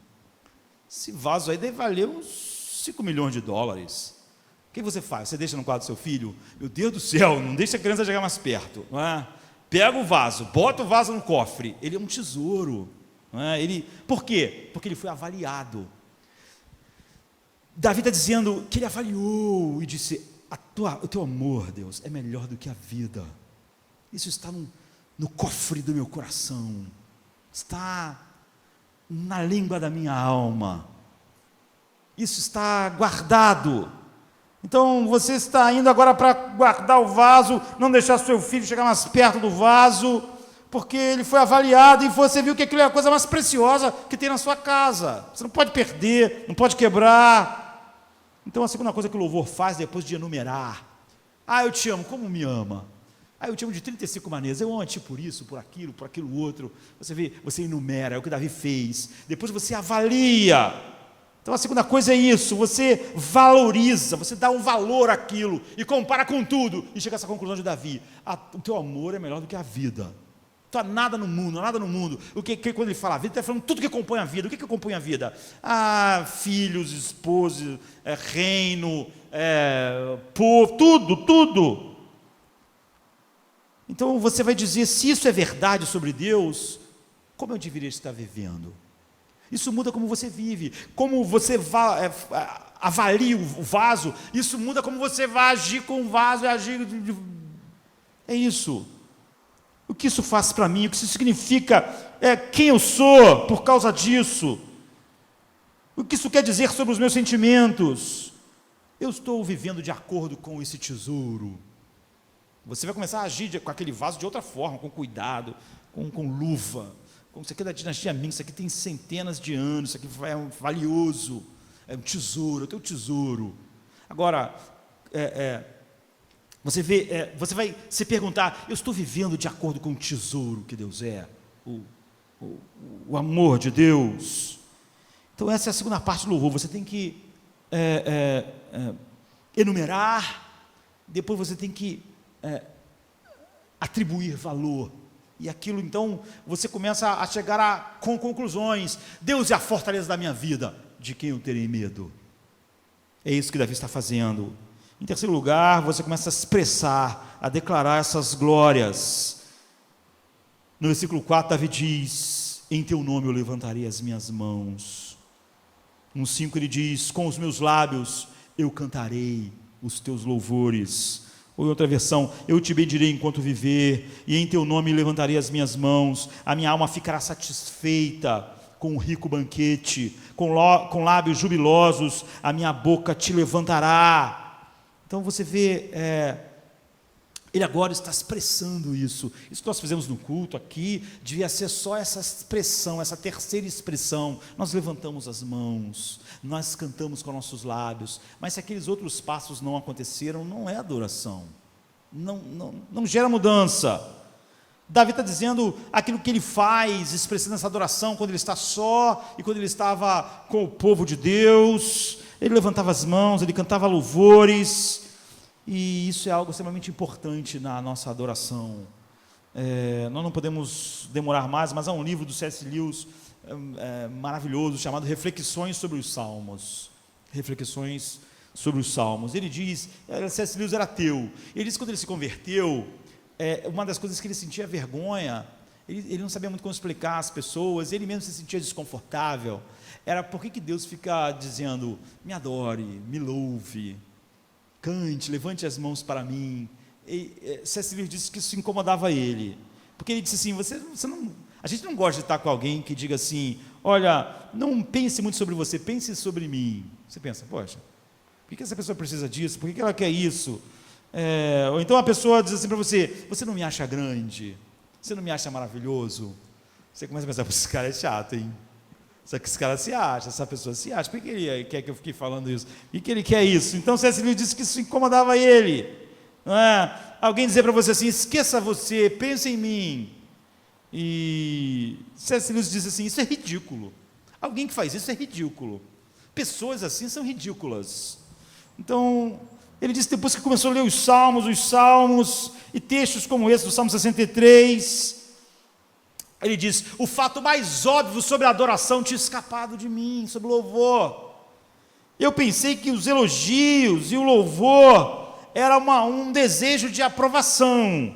Esse vaso aí deve valer uns 5 milhões de dólares. O que você faz? Você deixa no quarto do seu filho? Meu Deus do céu, não deixa a criança chegar mais perto, não é? Pega o vaso, bota o vaso no cofre, ele é um tesouro, não é? Por quê? Porque ele foi avaliado. Davi está dizendo que ele avaliou e disse, o teu amor, Deus, é melhor do que a vida. Isso está no cofre do meu coração, está na língua da minha alma. Isso está guardado. Então você está indo agora para guardar o vaso, não deixar seu filho chegar mais perto do vaso, porque ele foi avaliado e você viu que aquilo é a coisa mais preciosa que tem na sua casa. Você não pode perder, não pode quebrar. Então a segunda coisa que o louvor faz depois de enumerar: eu te amo, como me ama? Eu te amo de 35 maneiras, eu amo a ti por isso, por aquilo outro. Você vê, você enumera, é o que Davi fez. Depois você avalia. Então a segunda coisa é isso, você valoriza, você dá um valor àquilo e compara com tudo e chega a essa conclusão de Davi: o teu amor é melhor do que a vida. Então nada no mundo. Quando ele fala a vida, ele está falando tudo que compõe a vida. O que compõe a vida? Filhos, esposa, reino, povo, tudo. Então você vai dizer, se isso é verdade sobre Deus, como eu deveria estar vivendo? Isso muda como você vive, como você avalia o vaso, isso muda como você vai agir com o vaso, é isso. O que isso faz para mim, o que isso significa, quem eu sou por causa disso, o que isso quer dizer sobre os meus sentimentos. Eu estou vivendo de acordo com esse tesouro. Você vai começar a agir com aquele vaso de outra forma, com cuidado, com luva. Como isso aqui é da dinastia Ming, isso aqui tem centenas de anos, isso aqui é valioso, é um tesouro, é o teu tesouro. Agora, você vai se perguntar: eu estou vivendo de acordo com o tesouro que Deus é, o amor de Deus? Então essa é a segunda parte do louvor. Você tem que enumerar, depois você tem que atribuir valor. E aquilo, então, você começa a chegar com conclusões. Deus é a fortaleza da minha vida, de quem eu terei medo? É isso que Davi está fazendo. Em terceiro lugar, você começa a expressar, a declarar essas glórias. No versículo 4, Davi diz: em teu nome eu levantarei as minhas mãos. No 5 ele diz: com os meus lábios eu cantarei os teus louvores. Ou em outra versão: eu te bendirei enquanto viver, e em teu nome levantarei as minhas mãos. A minha alma ficará satisfeita com um rico banquete, com lábios jubilosos, a minha boca te levantará. Então você vê, ele agora está expressando isso. Isso que nós fizemos no culto aqui, devia ser só essa expressão, essa terceira expressão. Nós levantamos as mãos, nós cantamos com nossos lábios, mas se aqueles outros passos não aconteceram, não é adoração, não gera mudança. Davi está dizendo aquilo que ele faz, expressando essa adoração quando ele está só e quando ele estava com o povo de Deus. Ele levantava as mãos, ele cantava louvores, e isso é algo extremamente importante na nossa adoração. Nós não podemos demorar mais, mas há um livro do C.S. Lewis maravilhoso, chamado Reflexões sobre os Salmos. Reflexões sobre os Salmos. Ele diz, C.S. Lewis era ateu, ele diz que quando ele se converteu, uma das coisas que ele sentia vergonha, ele não sabia muito como explicar às pessoas, ele mesmo se sentia desconfortável, era por que Deus fica dizendo: me adore, me louve, cante, levante as mãos para mim. C.S. Lewis disse que isso incomodava ele, porque ele disse assim: a gente não gosta de estar com alguém que diga assim: olha, não pense muito sobre você, pense sobre mim. Você pensa, poxa, por que essa pessoa precisa disso? Por que ela quer isso? Ou então a pessoa diz assim para você: você não me acha grande? Você não me acha maravilhoso? Você começa a pensar: esse cara é chato, hein? Só que esse cara se acha, essa pessoa se acha. Por que ele quer que eu fique falando isso? Por que ele quer isso? Então C.S. Lewis disse que isso incomodava ele. Não é? Alguém dizer para você assim: esqueça você, pense em mim. E C.S. Lewis diz assim: isso é ridículo. Alguém que faz isso é ridículo. Pessoas assim são ridículas. Então, ele disse, depois que começou a ler os Salmos, e textos como esse do Salmo 63, ele diz: o fato mais óbvio sobre a adoração tinha escapado de mim, sobre o louvor. Eu pensei que os elogios e o louvor era um desejo de aprovação,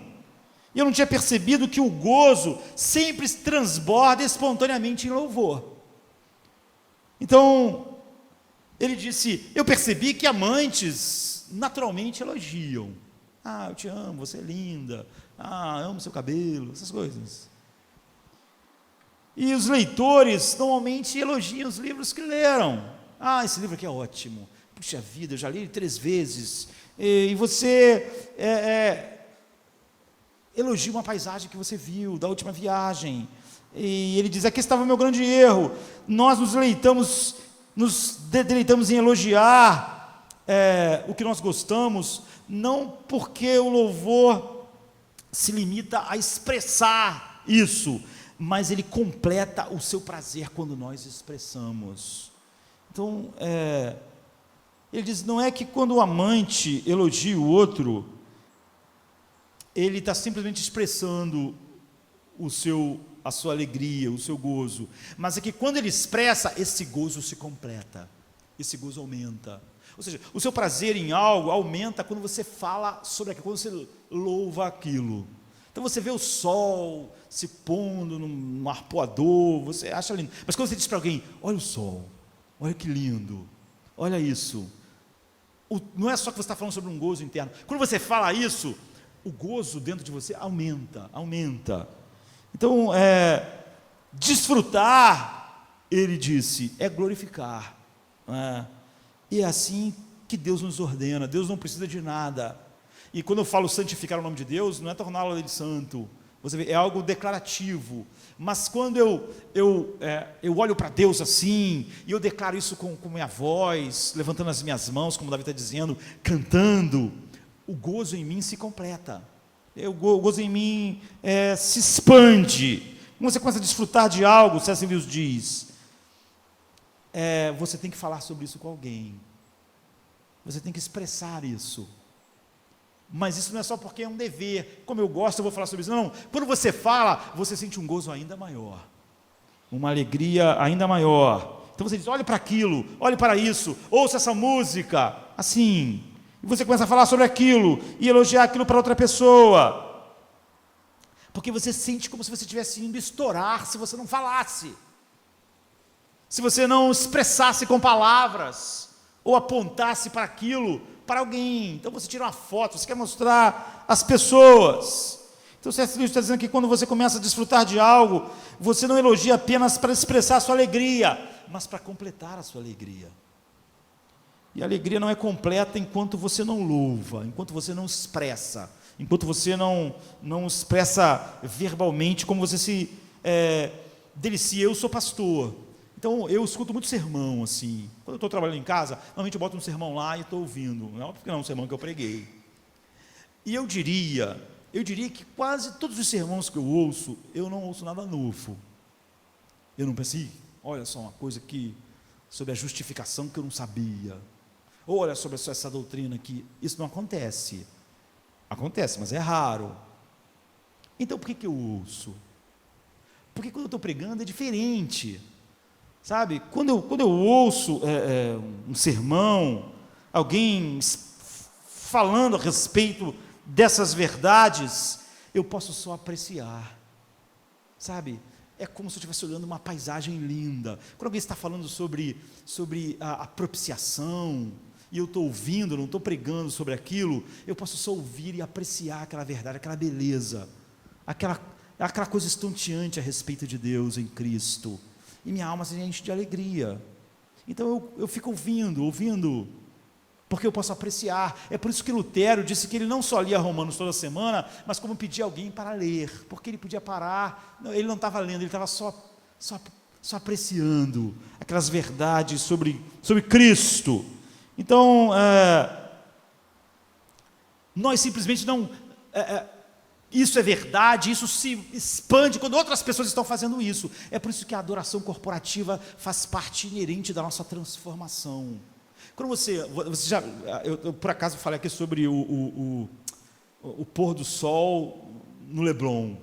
e eu não tinha percebido que o gozo sempre transborda espontaneamente em louvor. Então, ele disse: eu percebi que amantes naturalmente elogiam. Eu te amo, você é linda. Amo seu cabelo, essas coisas. E os leitores normalmente elogiam os livros que leram. Esse livro aqui é ótimo. puxa vida, eu já li ele 3 vezes, e você elogia uma paisagem que você viu, da última viagem, e ele diz, aqui estava o meu grande erro, nós nos deleitamos em elogiar o que nós gostamos, não porque o louvor se limita a expressar isso, mas ele completa o seu prazer quando nós expressamos. Então, ele diz, não é que quando o amante elogia o outro, ele está simplesmente expressando a sua alegria, o seu gozo, mas é que quando ele expressa, esse gozo se completa, esse gozo aumenta. Ou seja, o seu prazer em algo aumenta quando você fala sobre aquilo, quando você louva aquilo. Então você vê o sol se pondo num arpoador, você acha lindo. Mas quando você diz para alguém, olha o sol, olha que lindo, olha isso. Não é só que você está falando sobre um gozo interno. Quando você fala isso, o gozo dentro de você aumenta. Então, desfrutar, ele disse, é glorificar. E é assim que Deus nos ordena. Deus não precisa de nada. E quando eu falo santificar o nome de Deus, não é torná-lo de santo. Você vê, é algo declarativo. Mas quando eu olho para Deus assim, e eu declaro isso com minha voz, levantando as minhas mãos, como Davi está dizendo, cantando, o gozo em mim se completa. O gozo em mim se expande. Quando você começa a desfrutar de algo, C.S. Lewis diz, você tem que falar sobre isso com alguém. Você tem que expressar isso. Mas isso não é só porque é um dever. Como eu gosto, eu vou falar sobre isso. Não, quando você fala, você sente um gozo ainda maior. Uma alegria ainda maior. Então você diz, olhe para aquilo, olhe para isso, ouça essa música. Assim. E você começa a falar sobre aquilo e elogiar aquilo para outra pessoa. Porque você sente como se você estivesse indo estourar se você não falasse. Se você não expressasse com palavras, ou apontasse para aquilo, para alguém. Então você tira uma foto, você quer mostrar às pessoas. Então o C.S. Lewis está dizendo que quando você começa a desfrutar de algo, você não elogia apenas para expressar a sua alegria, mas para completar a sua alegria. E a alegria não é completa enquanto você não louva, enquanto você não expressa, enquanto você não expressa verbalmente como você se delicia. Eu sou pastor. Então, eu escuto muito sermão, assim. Quando eu estou trabalhando em casa, normalmente eu boto um sermão lá e estou ouvindo. Não é porque não é um sermão que eu preguei. E eu diria que quase todos os sermões que eu ouço, eu não ouço nada novo. Eu não pensei, olha só uma coisa aqui, sobre a justificação que eu não sabia. Ou olha sobre essa doutrina aqui. Isso não acontece. Acontece, mas é raro. Então, por que eu ouço? Porque quando eu estou pregando é diferente. Sabe, quando eu ouço um sermão, alguém falando a respeito dessas verdades, eu posso só apreciar, sabe, é como se eu estivesse olhando uma paisagem linda. Quando alguém está falando sobre a propiciação, e eu estou ouvindo, não estou pregando sobre aquilo, eu posso só ouvir e apreciar aquela verdade, aquela beleza, aquela coisa estonteante a respeito de Deus em Cristo. E minha alma se enche de alegria. Então eu fico ouvindo, porque eu posso apreciar. É por isso que Lutero disse que ele não só lia Romanos toda semana, mas como pedia alguém para ler, porque ele podia parar, ele não estava lendo, ele estava só apreciando aquelas verdades sobre Cristo. Então, nós simplesmente não... isso é verdade, isso se expande quando outras pessoas estão fazendo isso. É por isso que a adoração corporativa faz parte inerente da nossa transformação. Quando você já, eu por acaso falei aqui sobre o pôr do sol no Leblon,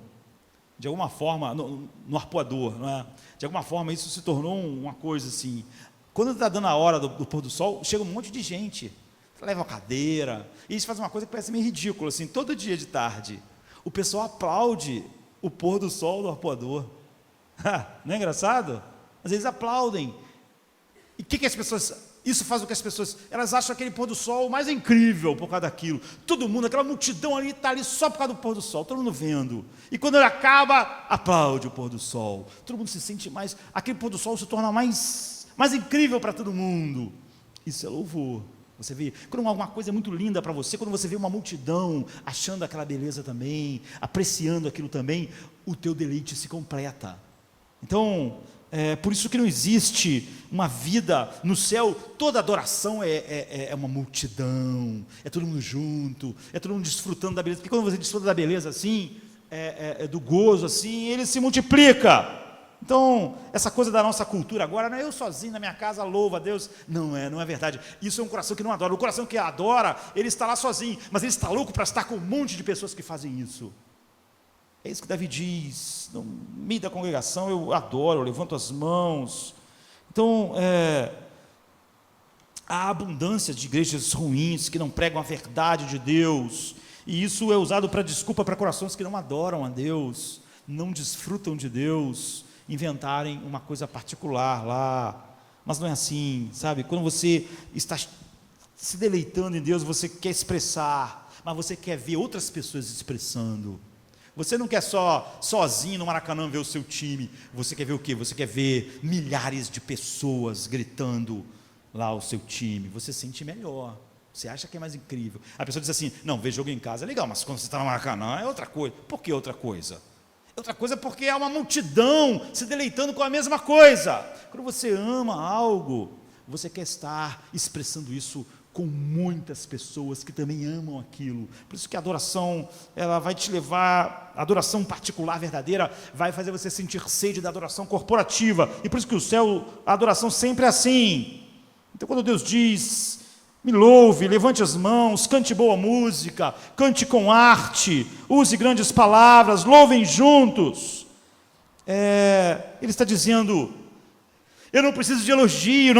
de alguma forma, no arpoador, não é? De alguma forma isso se tornou uma coisa assim. Quando está dando a hora do pôr do sol, chega um monte de gente, leva uma cadeira, e eles fazem uma coisa que parece meio ridícula, assim, todo dia de tarde. O pessoal aplaude o pôr do sol do arpoador. Não é engraçado? Às vezes aplaudem. E o que as pessoas... Isso faz o que as pessoas... Elas acham aquele pôr do sol mais incrível por causa daquilo. Todo mundo, aquela multidão ali, está ali só por causa do pôr do sol. Todo mundo vendo. E quando ele acaba, aplaude o pôr do sol. Todo mundo se sente mais... Aquele pôr do sol se torna mais incrível para todo mundo. Isso é louvor. Você vê, quando alguma coisa é muito linda para você, quando você vê uma multidão achando aquela beleza também, apreciando aquilo também, o teu deleite se completa. Então, por isso que não existe uma vida no céu, toda adoração é uma multidão, é todo mundo junto, é todo mundo desfrutando da beleza, porque quando você desfruta da beleza assim, do gozo assim, ele se multiplica. Então, essa coisa da nossa cultura agora, não é eu sozinho na minha casa, louvo a Deus, não é verdade. Isso é um coração que não adora. O coração que adora, ele está lá sozinho, mas ele está louco para estar com um monte de pessoas que fazem isso. É isso que Davi diz, no meio da congregação eu adoro, eu levanto as mãos. Então, há abundância de igrejas ruins, que não pregam a verdade de Deus, e isso é usado para desculpa para corações que não adoram a Deus, não desfrutam de Deus, inventarem uma coisa particular lá, mas não é assim, sabe? Quando você está se deleitando em Deus, você quer expressar, mas você quer ver outras pessoas expressando. Você não quer só sozinho no Maracanã ver o seu time, você quer ver o quê? Você quer ver milhares de pessoas gritando lá o seu time, você sente melhor, você acha que é mais incrível. A pessoa diz assim, não, ver jogo em casa é legal, mas quando você está no Maracanã é outra coisa. Por que outra coisa? Outra coisa porque há uma multidão se deleitando com a mesma coisa. Quando você ama algo, você quer estar expressando isso com muitas pessoas que também amam aquilo. Por isso que a adoração, ela vai te levar, a adoração particular, verdadeira, vai fazer você sentir sede da adoração corporativa. E por isso que o céu, a adoração sempre é assim. Então quando Deus diz, me louve, levante as mãos, cante boa música, cante com arte, use grandes palavras, louvem juntos. Ele está dizendo, eu não preciso de elogio,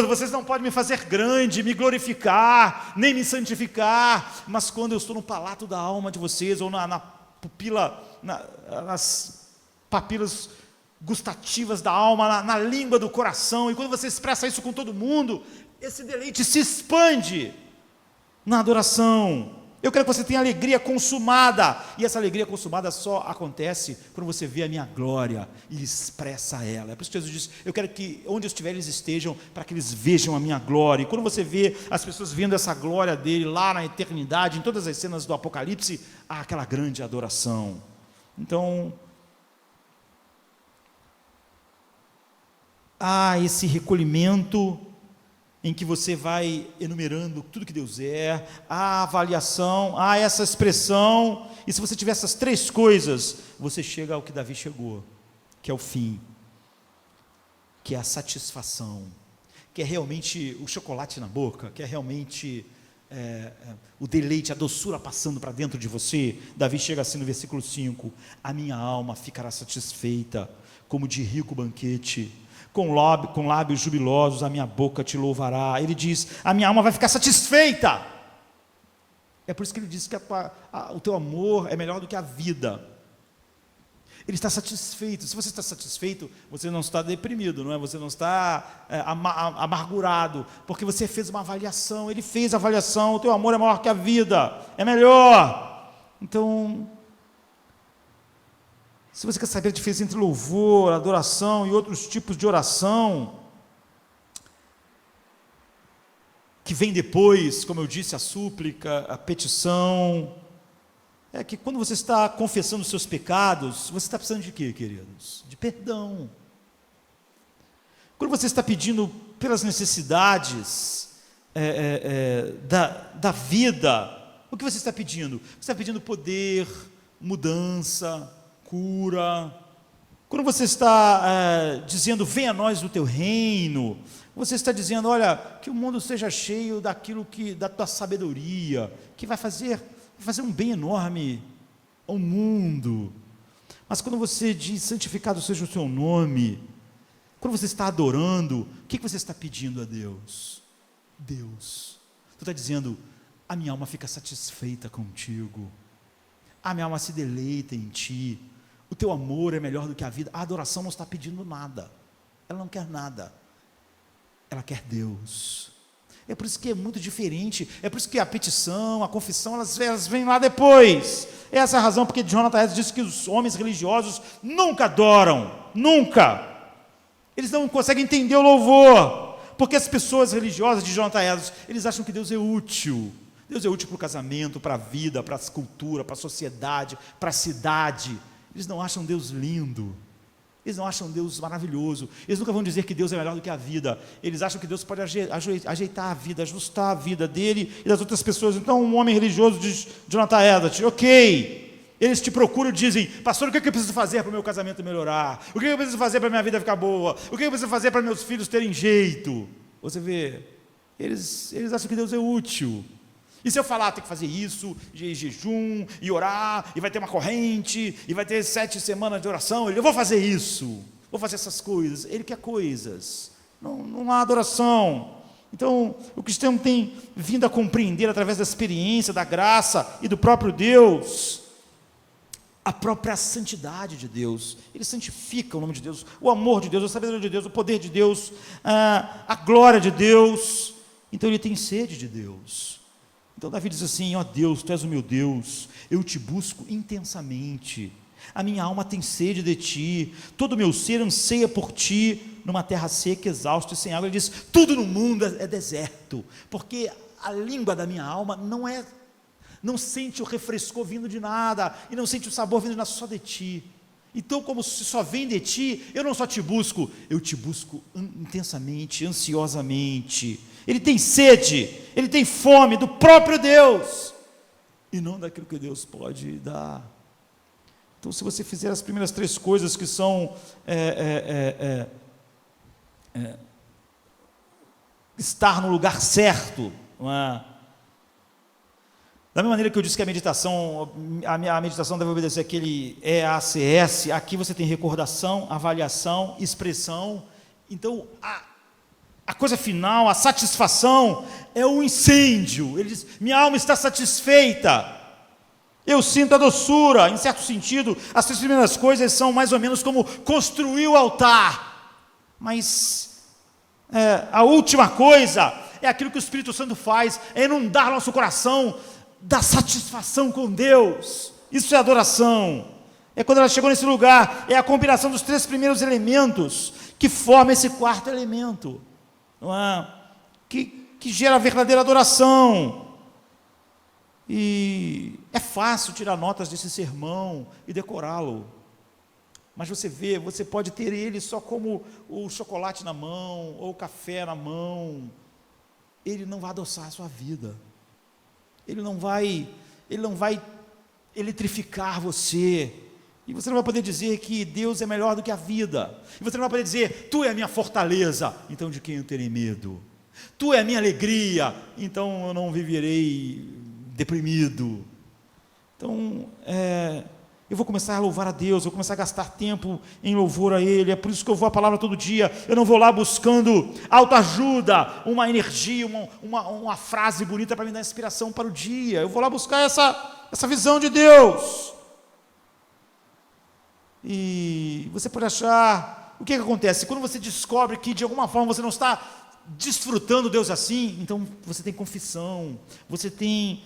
vocês não podem me fazer grande, me glorificar, nem me santificar, mas quando eu estou no palato da alma de vocês, ou nas papilas gustativas da alma, na língua do coração, e quando você expressa isso com todo mundo, esse deleite se expande na adoração. Eu quero que você tenha alegria consumada, e essa alegria consumada só acontece quando você vê a minha glória e expressa ela. É por isso que Jesus disse, eu quero que onde eu estiver eles estejam, para que eles vejam a minha glória. E quando você vê as pessoas vendo essa glória dele lá na eternidade, em todas as cenas do Apocalipse, há aquela grande adoração. Então, há esse recolhimento em que você vai enumerando tudo que Deus é, a avaliação, a essa expressão, e se você tiver essas três coisas, você chega ao que Davi chegou, que é o fim, que é a satisfação, que é realmente o chocolate na boca, que é realmente o deleite, a doçura passando para dentro de você. Davi chega assim no versículo 5, a minha alma ficará satisfeita, como de rico banquete, com lábios jubilosos a minha boca te louvará. Ele diz, a minha alma vai ficar satisfeita. É por isso que ele diz que o teu amor é melhor do que a vida. Ele está satisfeito. Se você está satisfeito, você não está deprimido, não é? Você não está amargurado, porque você fez uma avaliação. Ele fez a avaliação, o teu amor é maior que a vida, é melhor. Então, se você quer saber a diferença entre louvor, adoração e outros tipos de oração, que vem depois, como eu disse, a súplica, a petição, é que quando você está confessando os seus pecados, você está precisando de quê, queridos? De perdão. Quando você está pedindo pelas necessidades da vida, o que você está pedindo? Você está pedindo poder, mudança, cura. Quando você está dizendo, venha a nós o teu reino, você está dizendo, olha, que o mundo seja cheio daquilo da tua sabedoria, que vai fazer um bem enorme ao mundo. Mas quando você diz, santificado seja o seu nome, quando você está adorando, o que você está pedindo a Deus? Deus. Tu está dizendo, a minha alma fica satisfeita contigo, a minha alma se deleita em ti, o teu amor é melhor do que a vida. A adoração não está pedindo nada, ela não quer nada, ela quer Deus. É por isso que é muito diferente, é por isso que a petição, a confissão, elas vêm lá depois. Essa é a razão porque Jonathan Edwards disse que os homens religiosos nunca adoram, nunca. Eles não conseguem entender o louvor, Porque as pessoas religiosas de Jonathan Edwards, eles acham que Deus é útil. Deus é útil para o casamento, para a vida, para a cultura, para a sociedade, para a cidade. Eles não acham Deus lindo. Eles não acham Deus maravilhoso. Eles nunca vão dizer que Deus é melhor do que a vida. Eles acham que Deus pode ajeitar a vida, ajustar a vida dele e das outras pessoas. Então, um homem religioso diz, Jonathan Edwards, ok, eles te procuram e dizem, pastor, o que eu preciso fazer para o meu casamento melhorar? O que eu preciso fazer para a minha vida ficar boa? O que eu preciso fazer para meus filhos terem jeito? Você vê, eles acham que Deus é útil. E se eu falar, tem que fazer isso, de jejum, e orar, e vai ter uma corrente, e vai ter 7 semanas de oração, eu vou fazer isso, vou fazer essas coisas. Ele quer coisas, não há adoração. Então, o cristão tem vindo a compreender, através da experiência, da graça e do próprio Deus, a própria santidade de Deus. Ele santifica o nome de Deus, o amor de Deus, a sabedoria de Deus, o poder de Deus, a glória de Deus. Então, ele tem sede de Deus. Então Davi diz assim, ó Deus, Tu és o meu Deus, eu te busco intensamente, a minha alma tem sede de Ti, todo o meu ser anseia por Ti, numa terra seca, exausta e sem água. Ele diz, tudo no mundo é deserto, porque a língua da minha alma não sente o refrescor vindo de nada, e não sente o sabor vindo de nada, só de Ti. Então, como se só vem de Ti, eu não só te busco, eu te busco intensamente, ansiosamente. Ele tem sede, ele tem fome do próprio Deus, e não daquilo que Deus pode dar. Então, se você fizer as primeiras 3 coisas, que são estar no lugar certo, não é? Da mesma maneira que eu disse que a meditação deve obedecer aquele EACS, aqui você tem recordação, avaliação, expressão. Então, a coisa final, a satisfação, é o incêndio. Ele diz, minha alma está satisfeita, eu sinto a doçura. Em certo sentido, as 3 primeiras coisas são mais ou menos como construir o altar, mas a última coisa é aquilo que o Espírito Santo faz, é inundar nosso coração da satisfação com Deus. Isso é adoração. É quando ela chegou nesse lugar, é a combinação dos 3 primeiros elementos que forma esse 4º elemento, não é? que gera a verdadeira adoração. E é fácil tirar notas desse sermão e decorá-lo, mas você pode ter ele só como o chocolate na mão, ou o café na mão. Ele não vai adoçar a sua vida, ele não vai eletrificar você, e você não vai poder dizer que Deus é melhor do que a vida, e você não vai poder dizer, Tu é a minha fortaleza, então de quem eu terei medo? Tu é a minha alegria, então eu não viverei deprimido. Então, eu vou começar a louvar a Deus, eu vou começar a gastar tempo em louvor a Ele. É por isso que eu vou à palavra todo dia. Eu não vou lá buscando autoajuda, uma energia, uma frase bonita para me dar inspiração para o dia. Eu vou lá buscar essa visão de Deus. E você pode achar, o que acontece? Quando você descobre que de alguma forma você não está desfrutando Deus assim, então você tem confissão, você tem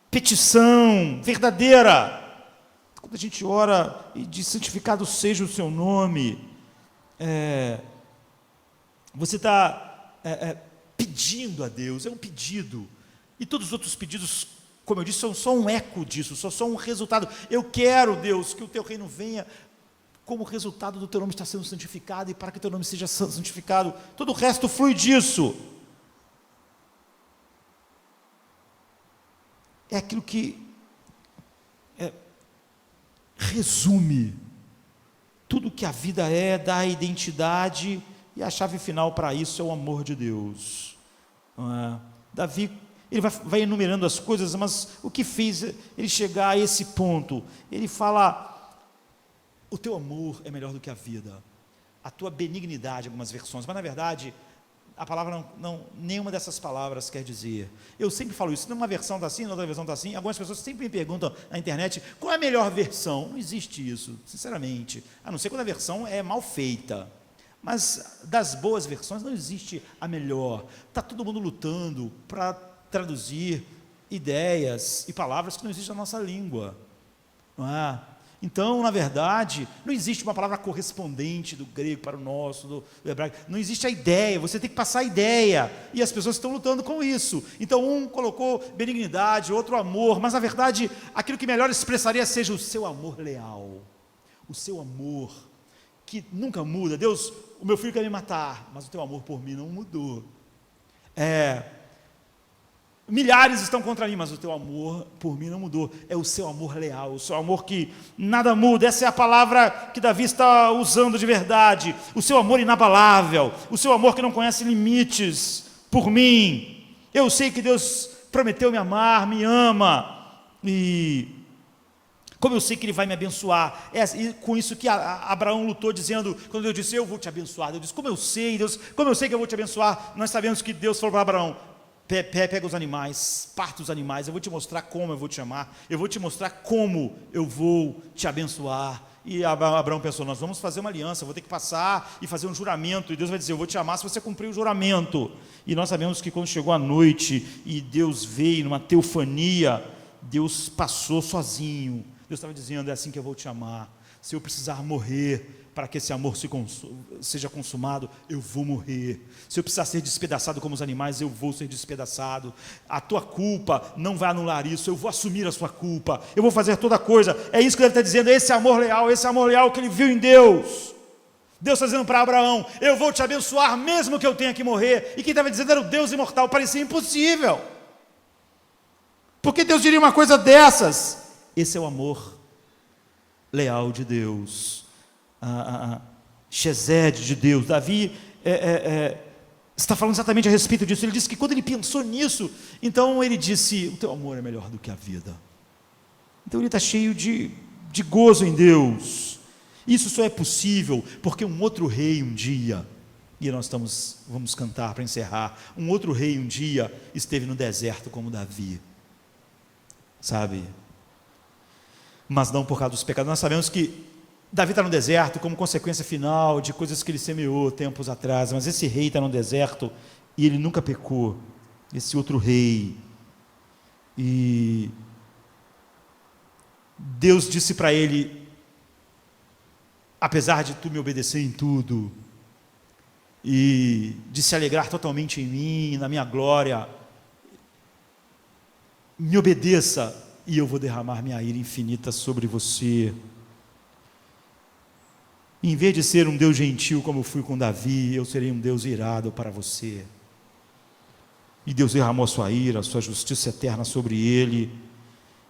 petição verdadeira. Quando a gente ora e diz, santificado seja o seu nome, você está pedindo a Deus, é um pedido, e todos os outros pedidos, como eu disse, são só um eco disso, só um resultado. Eu quero, Deus, que o teu reino venha como resultado do teu nome estar sendo santificado, e para que o teu nome seja santificado, todo o resto flui disso. É aquilo que resume tudo que a vida dá a identidade, e a chave final para isso é o amor de Deus. Davi, ele vai enumerando as coisas, mas o que fez ele chegar a esse ponto? Ele fala, o teu amor é melhor do que a vida, a tua benignidade, algumas versões, mas na verdade, a palavra nenhuma dessas palavras quer dizer. Eu sempre falo isso, numa versão está assim, na outra versão está assim. Algumas pessoas sempre me perguntam na internet, qual é a melhor versão? Não existe isso, sinceramente, a não ser quando a versão é mal feita. Mas das boas versões não existe a melhor. Está todo mundo lutando para traduzir ideias e palavras que não existem na nossa língua, não é? Então, na verdade, não existe uma palavra correspondente do grego para o nosso, do hebraico. Não existe a ideia, você tem que passar a ideia. E as pessoas estão lutando com isso. Então, um colocou benignidade, outro amor, mas na verdade, aquilo que melhor expressaria seja o seu amor leal. O seu amor, que nunca muda. Deus, o meu filho quer me matar, mas o teu amor por mim não mudou. Milhares estão contra mim, mas o teu amor por mim não mudou. É o seu amor leal, o seu amor que nada muda. Essa é a palavra que Davi está usando de verdade. O seu amor inabalável, o seu amor que não conhece limites por mim. Eu sei que Deus prometeu me amar, me ama, e como eu sei que Ele vai me abençoar. E com isso que Abraão lutou, dizendo, quando Deus disse, eu vou te abençoar. Deus disse, como eu sei, Deus, como eu sei que eu vou te abençoar? Nós sabemos que Deus falou para Abraão, pega os animais, parta os animais, eu vou te mostrar como eu vou te amar, eu vou te mostrar como eu vou te abençoar. E Abraão pensou, nós vamos fazer uma aliança, vou ter que passar e fazer um juramento, e Deus vai dizer, eu vou te amar se você cumprir o juramento. E nós sabemos que quando chegou a noite, e Deus veio numa teofania, Deus passou sozinho. Deus estava dizendo, é assim que eu vou te amar. Se eu precisar morrer para que esse amor seja consumado, eu vou morrer. Se eu precisar ser despedaçado como os animais, eu vou ser despedaçado. A tua culpa não vai anular isso, eu vou assumir a sua culpa, eu vou fazer toda coisa. É isso que ele está dizendo, esse amor leal que ele viu em Deus. Deus está dizendo para Abraão, eu vou te abençoar mesmo que eu tenha que morrer. E quem estava dizendo era o Deus imortal, parecia impossível. Por que Deus diria uma coisa dessas? Esse é o amor leal de Deus. Chesed de Deus. Davi está falando exatamente a respeito disso. Ele disse que quando ele pensou nisso, então ele disse, o teu amor é melhor do que a vida. Então ele está cheio de gozo em Deus. Isso só é possível porque um outro rei um dia, e nós vamos cantar para encerrar, um outro rei um dia esteve no deserto como Davi, sabe? Mas não por causa dos pecados. Nós sabemos que Davi está no deserto como consequência final de coisas que ele semeou tempos atrás, mas esse rei está no deserto e ele nunca pecou, esse outro rei. E Deus disse para ele, apesar de tu me obedecer em tudo, e de se alegrar totalmente em mim, na minha glória, me obedeça, e eu vou derramar minha ira infinita sobre você. Em vez de ser um Deus gentil como eu fui com Davi, eu serei um Deus irado para você. E Deus derramou a sua ira, a sua justiça eterna sobre ele.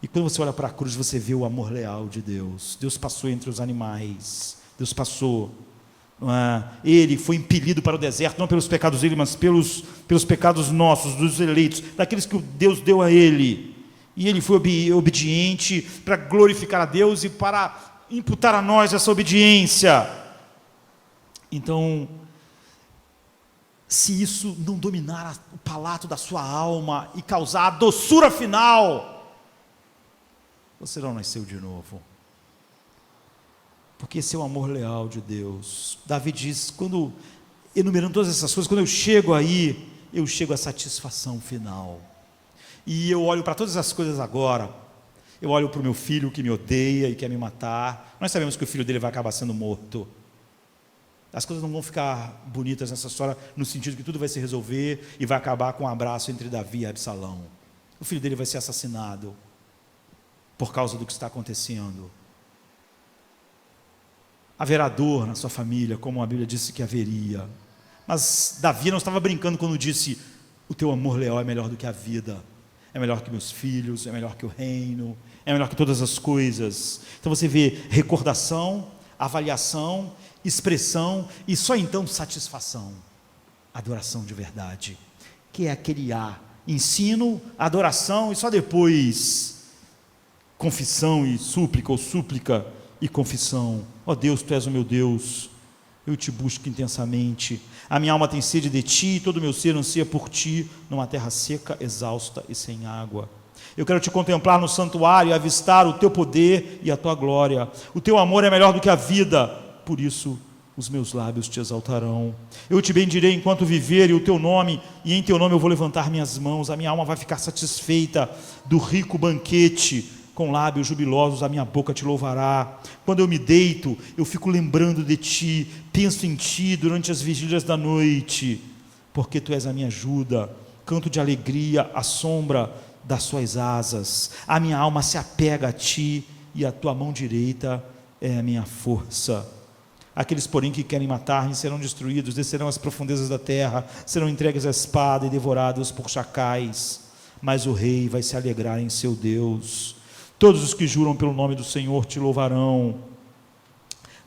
E quando você olha para a cruz, você vê o amor leal de Deus. Deus passou entre os animais. Deus passou. Ele foi impelido para o deserto, não pelos pecados dele, mas pelos pecados nossos, dos eleitos, daqueles que Deus deu a ele. E ele foi obediente para glorificar a Deus e para imputar a nós essa obediência. Então, se isso não dominar o palato da sua alma e causar a doçura final, você não nasceu de novo. Porque esse é o amor leal de Deus. Davi diz, enumerando todas essas coisas, quando eu chego aí, eu chego à satisfação final. E eu olho para todas as coisas agora. Eu olho para o meu filho que me odeia e quer me matar. Nós sabemos que o filho dele vai acabar sendo morto. As coisas não vão ficar bonitas nessa história, no sentido que tudo vai se resolver e vai acabar com um abraço entre Davi e Absalão. O filho dele vai ser assassinado por causa do que está acontecendo. Haverá dor na sua família, como a Bíblia disse que haveria. Mas Davi não estava brincando quando disse, o teu amor leal é melhor do que a vida. É melhor que meus filhos, é melhor que o reino, é melhor que todas as coisas. Então você vê recordação, avaliação, expressão e só então satisfação. Adoração de verdade, que é aquele ensino, adoração e só depois confissão e súplica, ou súplica e confissão. Ó Deus, tu és o meu Deus, eu te busco intensamente. A minha alma tem sede de ti, e todo o meu ser ansia por ti, numa terra seca, exausta e sem água. Eu quero te contemplar no santuário e avistar o teu poder e a tua glória. O teu amor é melhor do que a vida, por isso os meus lábios te exaltarão. Eu te bendirei enquanto viver, e em teu nome eu vou levantar minhas mãos. A minha alma vai ficar satisfeita do rico banquete com lábios jubilosos a minha boca te louvará. Quando eu me deito, eu fico lembrando de ti, penso em ti durante as vigílias da noite, porque tu és a minha ajuda, canto de alegria à sombra das suas asas. A minha alma se apega a ti, e a tua mão direita é a minha força. Aqueles, porém, que querem matar-me serão destruídos, descerão às profundezas da terra, serão entregues à espada e devorados por chacais. Mas o rei vai se alegrar em seu Deus. Todos os que juram pelo nome do Senhor te louvarão,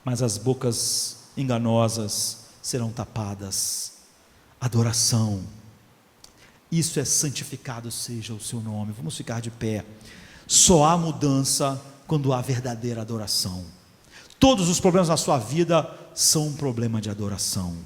mas as bocas enganosas serão tapadas. Adoração. Isso é santificado seja o seu nome. Vamos ficar de pé. Só há mudança quando há verdadeira adoração. Todos os problemas na sua vida são um problema de adoração.